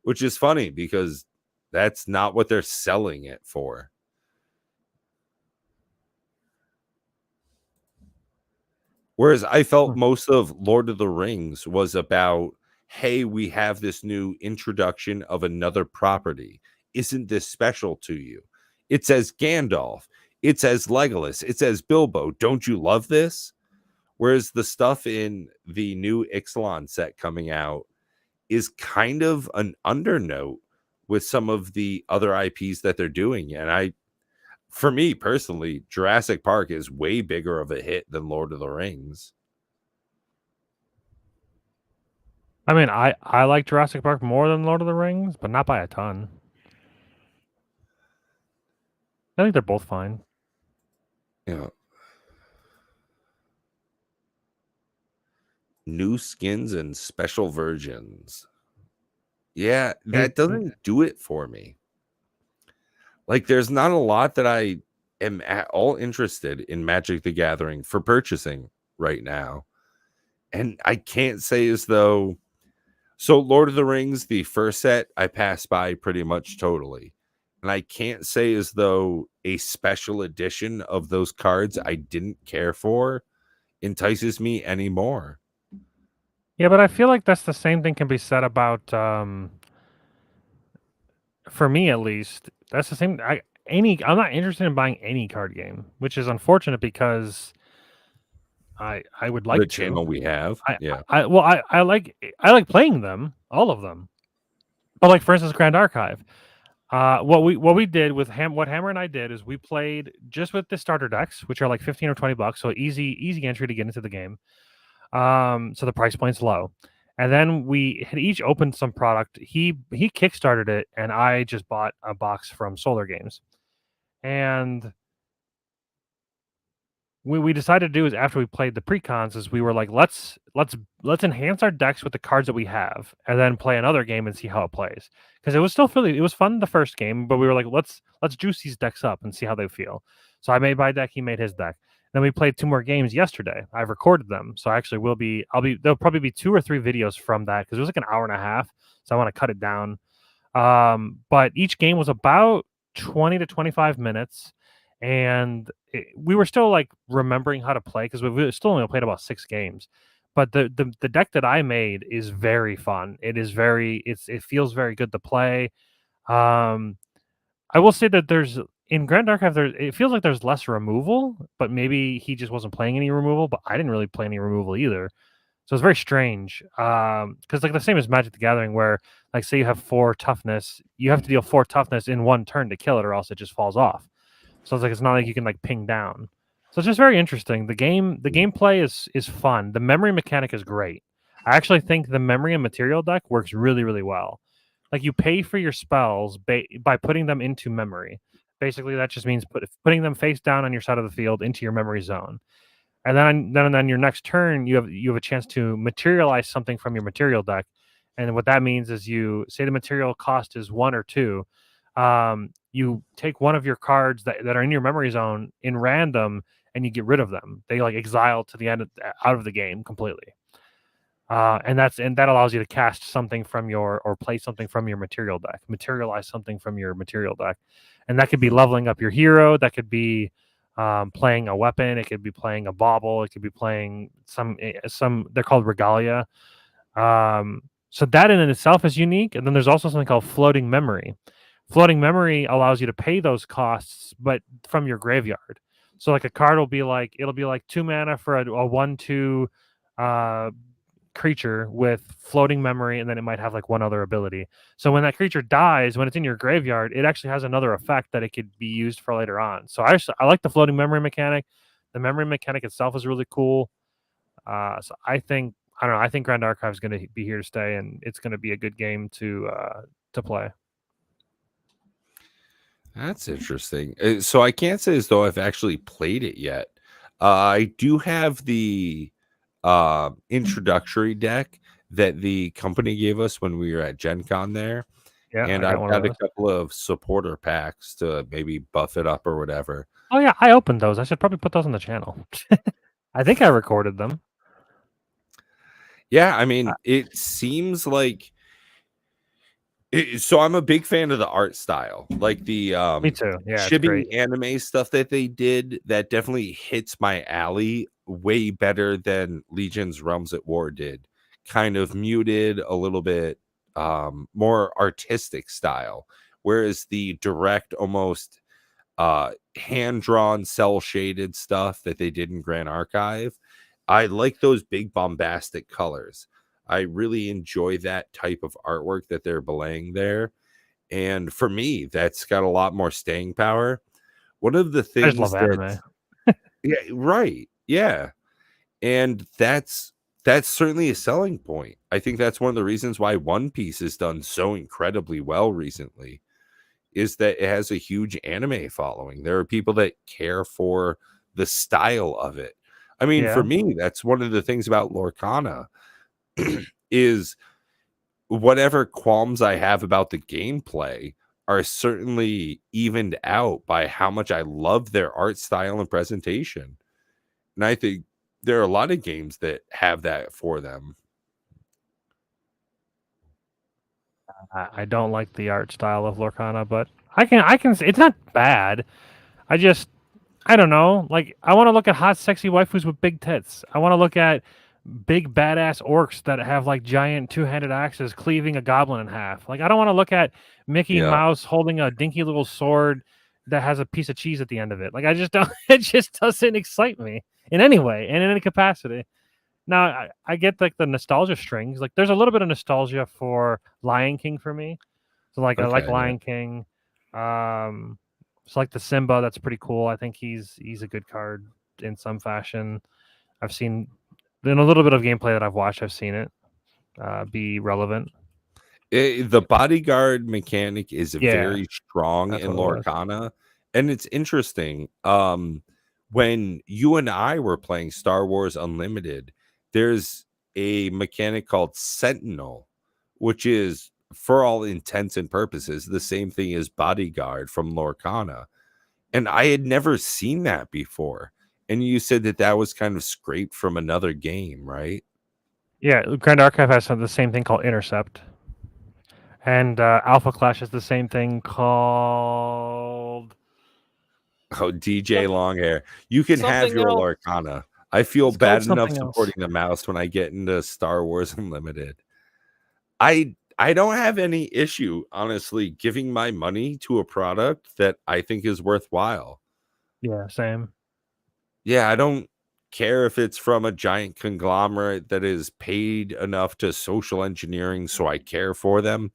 Which is funny because that's not what they're selling it for. Whereas I felt most of Lord of the Rings was about, hey, we have this new introduction of another property. Isn't this special to you? It says Gandalf. It says Legolas. It says Bilbo. Don't you love this? Whereas the stuff in the new Ixalan set coming out is kind of an undernote with some of the other IPs that they're doing. And for me personally, Jurassic Park is way bigger of a hit than Lord of the Rings. I mean, I like Jurassic Park more than Lord of the Rings, but not by a ton. I think they're both fine. Yeah. New skins and special versions. Yeah, that doesn't do it for me. Like, there's not a lot that I am at all interested in Magic the Gathering for purchasing right now. And I can't say as though... So, Lord of the Rings, the first set, I passed by pretty much totally. And I can't say as though a special edition of those cards I didn't care for entices me anymore. Yeah, but I feel like that's the same thing can be said about, for me at least, that's the same. I'm not interested in buying any card game, which is unfortunate because I would like the channel we have. I like playing them, all of them. But like for instance, Grand Archive, What we did with what Hammer and I did is we played just with the starter decks, which are like 15 or $20, so easy entry to get into the game. So the price point's low. And then we had each opened some product. He kickstarted it, and I just bought a box from Solar Games. And we decided to do is after we played the precons is we were like, let's enhance our decks with the cards that we have, and then play another game and see how it plays. Because it was still it was fun the first game, but we were like, let's juice these decks up and see how they feel. So I made my deck, he made his deck. Then we played 2 more games yesterday. I've recorded them, so I actually there'll probably be 2 or 3 videos from that because it was like an hour and a half. So I want to cut it down. But each game was about 20 to 25 minutes, and we were still like remembering how to play because we still only played about 6 games. But the deck that I made is very fun. It feels very good to play. I will say that in Grand Archive, it feels like there's less removal, but maybe he just wasn't playing any removal. But I didn't really play any removal either, so it's very strange. Because like the same as Magic the Gathering, where like say you have 4 toughness, you have to deal 4 toughness in 1 turn to kill it, or else it just falls off. So it's not like you can like ping down. So it's just very interesting. The gameplay is fun. The memory mechanic is great. I actually think the memory and material deck works really, really well. Like you pay for your spells by putting them into memory. Basically, that just means putting them face down on your side of the field into your memory zone. And then your next turn, you have a chance to materialize something from your material deck. And what that means is you say the material cost is 1 or 2. You take one of your cards that are in your memory zone in random, and you get rid of them. They like exile to the end out of the game completely. And that allows you to cast something from or play something from your material deck, materialize something from your material deck, and that could be leveling up your hero. That could be playing a weapon. It could be playing a bauble. It could be playing some. They're called regalia. So that in itself is unique. And then there's also something called floating memory. Floating memory allows you to pay those costs, but from your graveyard. So like a card will be like 2 mana for a 1/2 creature with floating memory, and then it might have like 1 other ability. So when that creature dies, when it's in your graveyard, it actually has another effect that it could be used for later on. So I like the floating memory mechanic. The memory mechanic itself is really cool. So I think Grand Archive is going to be here to stay, and it's going to be a good game to play. That's interesting. So I can't say as though I've actually played it yet. I do have the introductory deck that the company gave us when we were at Gen Con there. Yeah, and I've got a couple of supporter packs to maybe buff it up or whatever. Oh yeah, I opened those. I should probably put those on the channel. I think I recorded them. Yeah, I mean, it seems like so I'm a big fan of the art style, like the Me too. Yeah, chibi anime stuff that they did. That definitely hits my alley way better than Legion's Realms at War did. Kind of muted, a little bit more artistic style, whereas the direct, almost hand-drawn, cell-shaded stuff that they did in Grand Archive, I like those big bombastic colors. I really enjoy that type of artwork that they're belaying there. And for me, that's got a lot more staying power. One of the things I just love anime. Yeah, right. Yeah. And that's certainly a selling point. I think that's one of the reasons why One Piece has done so incredibly well recently, is that it has a huge anime following. There are people that care for the style of it. I mean, for me, that's one of the things about Lorcana is whatever qualms I have about the gameplay are certainly evened out by how much I love their art style and presentation. And I think there are a lot of games that have that for them. I don't like the art style of Lorcana, but I can it's not bad. I don't know. Like, I want to look at hot, sexy waifus with big tits. I want to look at big, badass orcs that have like giant 2-handed axes cleaving a goblin in half. Like, I don't want to look at Mickey Mouse holding a dinky little sword that has a piece of cheese at the end of it. Like, I just don't. It just doesn't excite me in any way and in any capacity. Now, I get like the nostalgia strings. Like, there's a little bit of nostalgia for Lion King for me. So, like, I like Lion King. So like the Simba, that's pretty cool. I think he's a good card in some fashion. I've seen in a little bit of gameplay that I've watched, I've seen it be relevant. The bodyguard mechanic is Yeah, very strong that's in what it was. Lorcana, and it's interesting. When you and I were playing Star Wars Unlimited, there's a mechanic called Sentinel, which is, for all intents and purposes, the same thing as bodyguard from Lorcana, and I had never seen that before. And you said that that was kind of scraped from another game, right? Yeah, Grand Archive has the same thing called Intercept, and Alpha Clash has the same thing called Oh, DJ Longhair. You can have something your else. Lorcana. I feel It's called bad enough something else. supporting the mouse when I get into Star Wars Unlimited. I don't have any issue, honestly, giving my money to a product that I think is worthwhile. Yeah, same. Yeah, I don't care if it's from a giant conglomerate that is paid enough to social engineering so I care for them.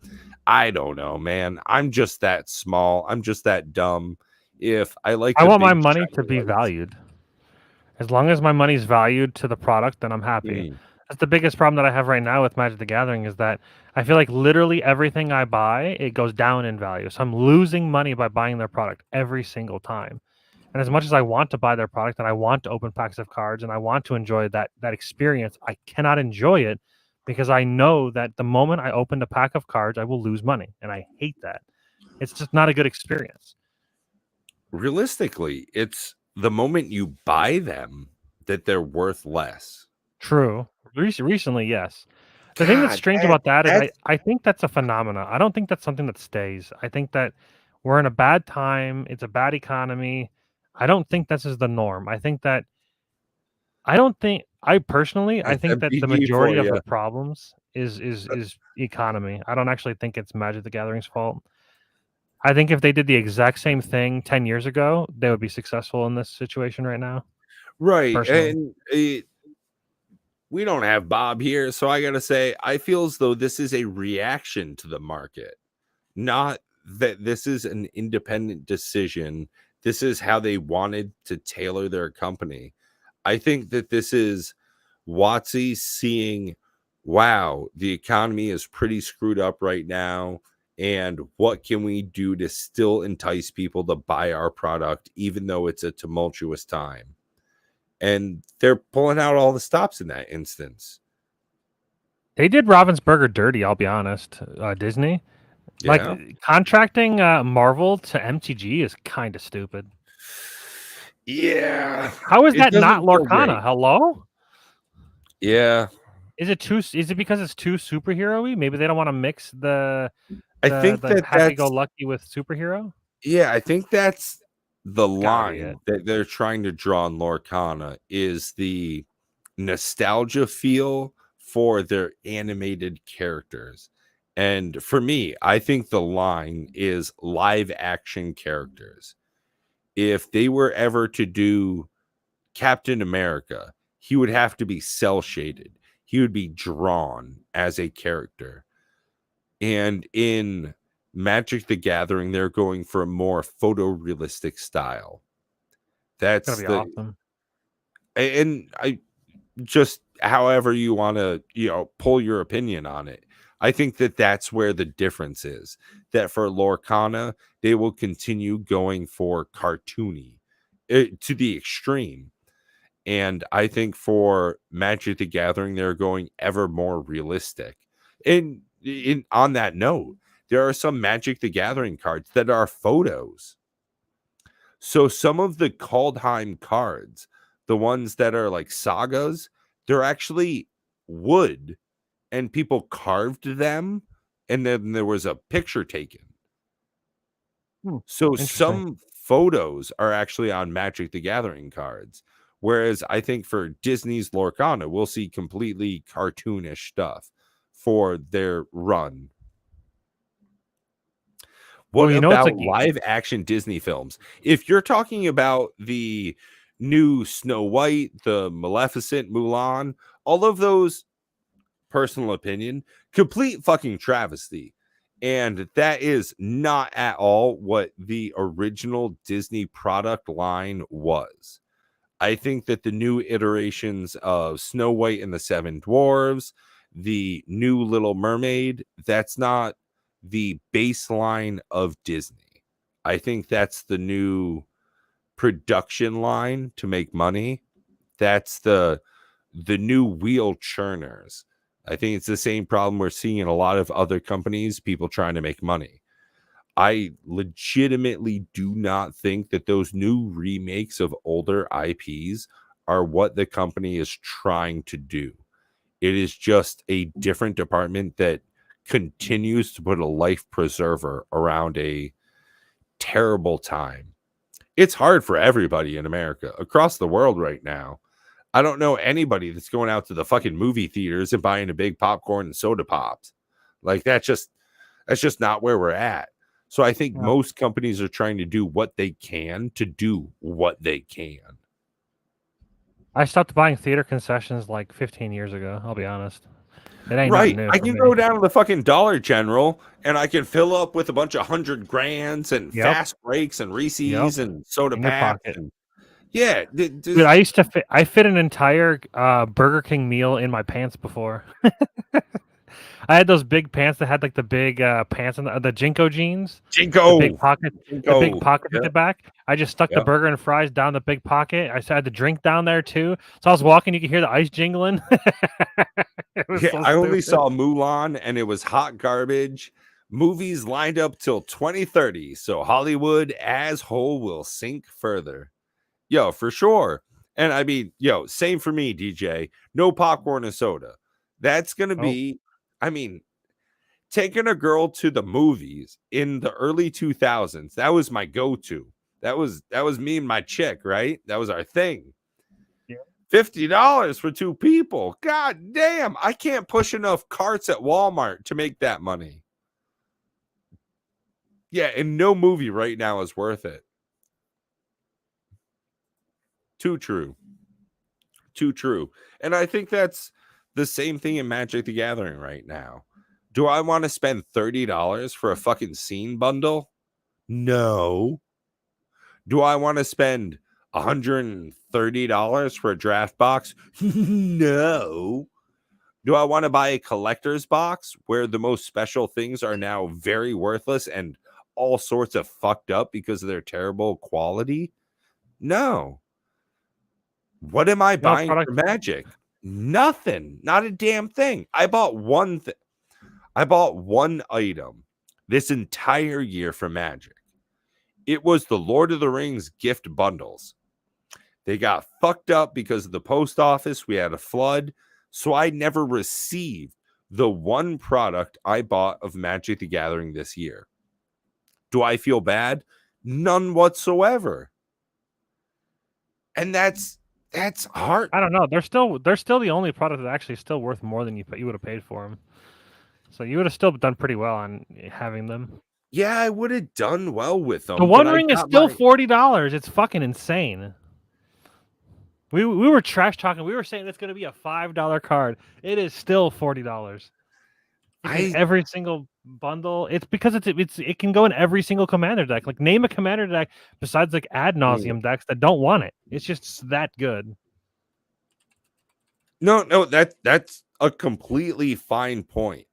I don't know, man. I'm just that small. I'm just that dumb. If I like I the want my big money to shiny be lights. valued. As long as my money's valued to the product, then I'm happy. That's the biggest problem that I have right now with Magic the Gathering is that I feel like literally everything I buy, it goes down in value. So I'm losing money by buying their product every single time. And as much as I want to buy their product and I want to open packs of cards and I want to enjoy that experience, I cannot enjoy it because I know that the moment I open a pack of cards, I will lose money. And I hate that. It's just not a good experience. Realistically, it's the moment you buy them that they're worth less. True. Recently, yes. The thing that's God, strange about that is that's I think that's a phenomena. I don't think that's something that stays. I think that we're in a bad time. It's a bad economy. I don't think this is the norm. I personally I that's think that the MTG majority for of you. the problems is economy. I don't actually think it's Magic the Gathering's fault. I think if they did the exact same thing 10 years ago, they would be successful in this situation right now. Right. Personally. And we don't have Bob here. So I got to say, I feel as though this is a reaction to the market, not that this is an independent decision. This is how they wanted to tailor their company. I think that this is Watsy seeing, wow, the economy is pretty screwed up right now. And what can we do to still entice people to buy our product, even though it's a tumultuous time? And they're pulling out all the stops in that instance. They did Ravensburger dirty, I'll be honest. Disney. Like Yeah. contracting Marvel to MTG is kind of stupid. Yeah. How is It that not doesn't feel Lorcana? great. Hello? Yeah. Is it because it's too superhero-y? Maybe they don't want to mix the I the think the that that's happy-go-lucky with superhero? yeah, I think that's the Gotta be it. line that they're trying to draw in Lorcana is the nostalgia feel for their animated characters. And for me, I think the line is live action characters. If they were ever to do Captain America, he would have to be cell shaded. He would be drawn as a character. And in Magic the Gathering, they're going for a more photorealistic style. It's gonna That's be the awesome. and I just however you want to, pull your opinion on it. I think that that's where the difference is. That for Lorcana, they will continue going for cartoony to the extreme. And I think for Magic the Gathering, they're going ever more realistic. And on that note, there are some Magic the Gathering cards that are photos. So some of the Kaldheim cards, the ones that are like sagas, they're actually wood and people carved them and then there was a picture taken. Hmm, So interesting. some photos are actually on Magic the Gathering cards. Whereas I think for Disney's Lorcana, we'll see completely cartoonish stuff for their run. Well, What you know it's a about live action Disney films? If you're talking about the new Snow White, the Maleficent, Mulan, all of those, personal opinion, complete fucking travesty. And that is not at all what the original Disney product line was. I think that the new iterations of Snow White and the Seven Dwarves, the new Little Mermaid, that's not the baseline of Disney. I think that's the new production line to make money. That's the new wheel churners. I think it's the same problem we're seeing in a lot of other companies, people trying to make money. I legitimately do not think that those new remakes of older IPs are what the company is trying to do. It is just a different department that continues to put a life preserver around a terrible time. It's hard for everybody in America, across the world right now. I don't know anybody that's going out to the fucking movie theaters and buying a big popcorn and soda pops. Like that's just not where we're at. So I think most companies are trying to do what they can to do what they can. I stopped buying theater concessions like 15 years ago. I'll be honest. It ain't Right. nothing new I for can me. go down to the fucking Dollar General and I can fill up with a bunch of 100 grands and fast breaks and Reese's and soda packs. And, yeah. Dude, I used to fit an entire Burger King meal in my pants before. I had those big pants that had like the big pants and the Jinko jeans. Jinko. The big pocket at the back. I just stuck the burger and fries down the big pocket. I had the drink down there too. So I was walking, you could hear the ice jingling. I only saw Mulan and it was hot garbage. Movies lined up till 2030. So Hollywood as whole will sink further. Yo, for sure. And I mean, same for me, DJ. No popcorn and soda. That's going to be, I mean, taking a girl to the movies in the early 2000s. That was my go-to. That was me and my chick, right? That was our thing. Yeah. $50 for two people. God damn. I can't push enough carts at Walmart to make that money. Yeah, and no movie right now is worth it. Too true. And I think that's the same thing in Magic the Gathering right now. Do I want to spend $30 for a fucking scene bundle? No. Do I want to spend $130 for a draft box? No. Do I want to buy a collector's box where the most special things are now very worthless and all sorts of fucked up because of their terrible quality? No. What am I buying for Magic? Nothing. Not a damn thing. I bought one thing. I bought one item this entire year for Magic. It was the Lord of the Rings gift bundles. They got fucked up because of the post office. We had a flood. So I never received the one product I bought of Magic the Gathering this year. Do I feel bad? None whatsoever. And that's hard. I don't know. They're still the only product that actually is still worth more than you would have paid for them. So you would have still done pretty well on having them. Yeah, I would have done well with them. The One Ring is still $40. It's fucking insane. We were trash talking. We were saying it's going to be a $5 card. It is still $40. Every single bundle. It's because it can go in every single commander deck. Like name a commander deck besides like ad nauseum decks that don't want it. It's just that good. No, that's a completely fine point.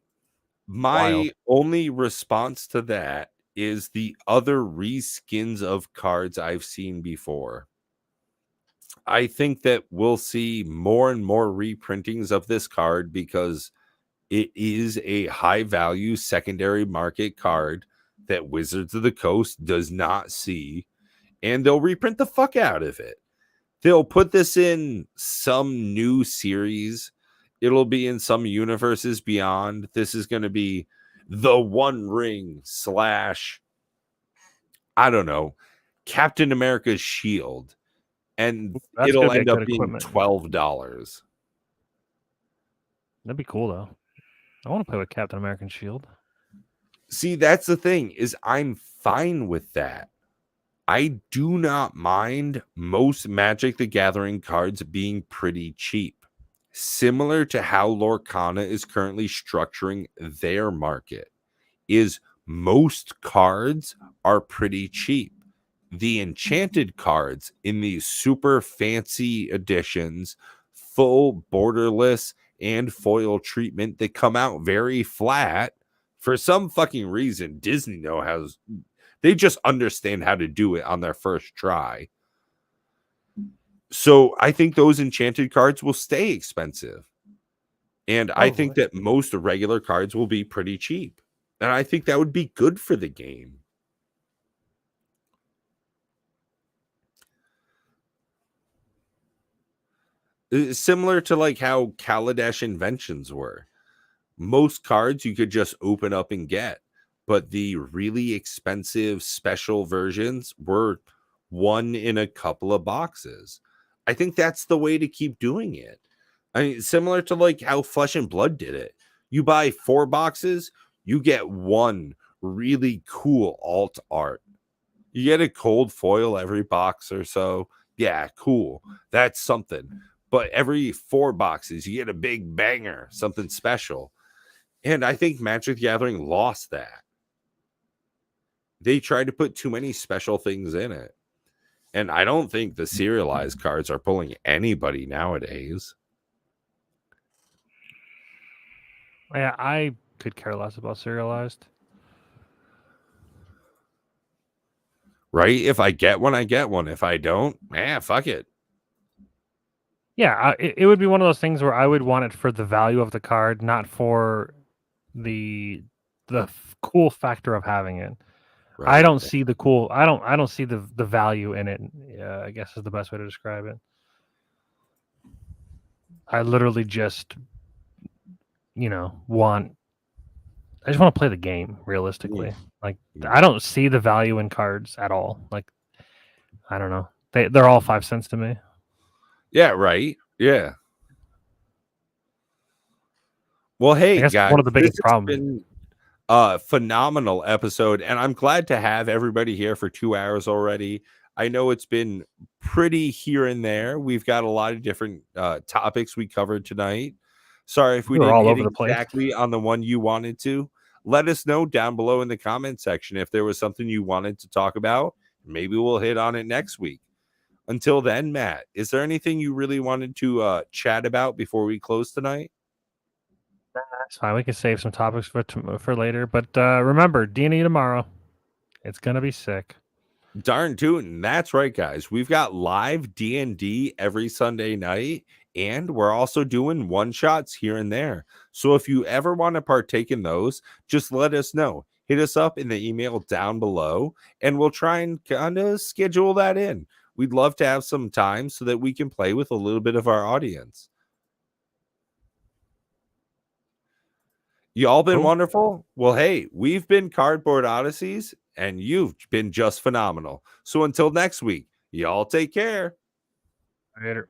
My only response to that is the other reskins of cards I've seen before. I think that we'll see more and more reprintings of this card because it is a high value secondary market card that Wizards of the Coast does not see, and they'll reprint the fuck out of it. They'll put this in some new series. It'll be in some universes beyond. This is going to be the One Ring / I don't know, Captain America's shield. And it'll end up being $12. That'd be cool, though. I want to play with Captain American shield. See, that's the thing, is I'm fine with that. I do not mind most Magic the Gathering cards being pretty cheap. Similar to how Lorcana is currently structuring their market. is most cards are pretty cheap. The enchanted cards in these super fancy editions, full borderless and foil treatment, that come out very flat. For some fucking reason, Disney they just understand how to do it on their first try. So I think those enchanted cards will stay expensive. And I think that most regular cards will be pretty cheap. And I think that would be good for the game. Similar to like how Kaladesh Inventions were. Most cards you could just open up and get, but the really expensive special versions were one in a couple of boxes. I think that's the way to keep doing it. I mean, similar to like how Flesh and Blood did it. You buy 4 boxes, you get one really cool alt art. You get a cold foil every box or so. Yeah, cool. That's something. But every 4 boxes, you get a big banger, something special. And I think Magic the Gathering lost that. They tried to put too many special things in it. And I don't think the serialized cards are pulling anybody nowadays. Yeah, I could care less about serialized. Right? If I get one, I get one. If I don't, fuck it. Yeah, it would be one of those things where I would want it for the value of the card, not for the cool factor of having it. Right. I don't see the cool. I don't see the value in it. I guess is the best way to describe it. I literally just, want. I just want to play the game realistically. Like I don't see the value in cards at all. Like I don't know. They're all 5 cents to me. Yeah. Right. Yeah. Well, hey guys, one of the biggest problems. Phenomenal episode, and I'm glad to have everybody here for 2 hours already. I know it's been pretty here and there. We've got a lot of different topics we covered tonight. Sorry if we didn't all hit over the place. Exactly on the one you wanted to. Let us know down below in the comment section if there was something you wanted to talk about. Maybe we'll hit on it next week. Until then, Matt, is there anything you really wanted to chat about before we close tonight? That's fine. We can save some topics for later. But remember, D&E tomorrow. It's going to be sick. Darn tootin'. That's right, guys. We've got live D&D every Sunday night, and we're also doing one-shots here and there. So if you ever want to partake in those, just let us know. Hit us up in the email down below, and we'll try and kind of schedule that in. We'd love to have some time so that we can play with a little bit of our audience. You all been wonderful? Well, hey, we've been Cardboard Odysseys, and you've been just phenomenal. So until next week, y'all take care. Later.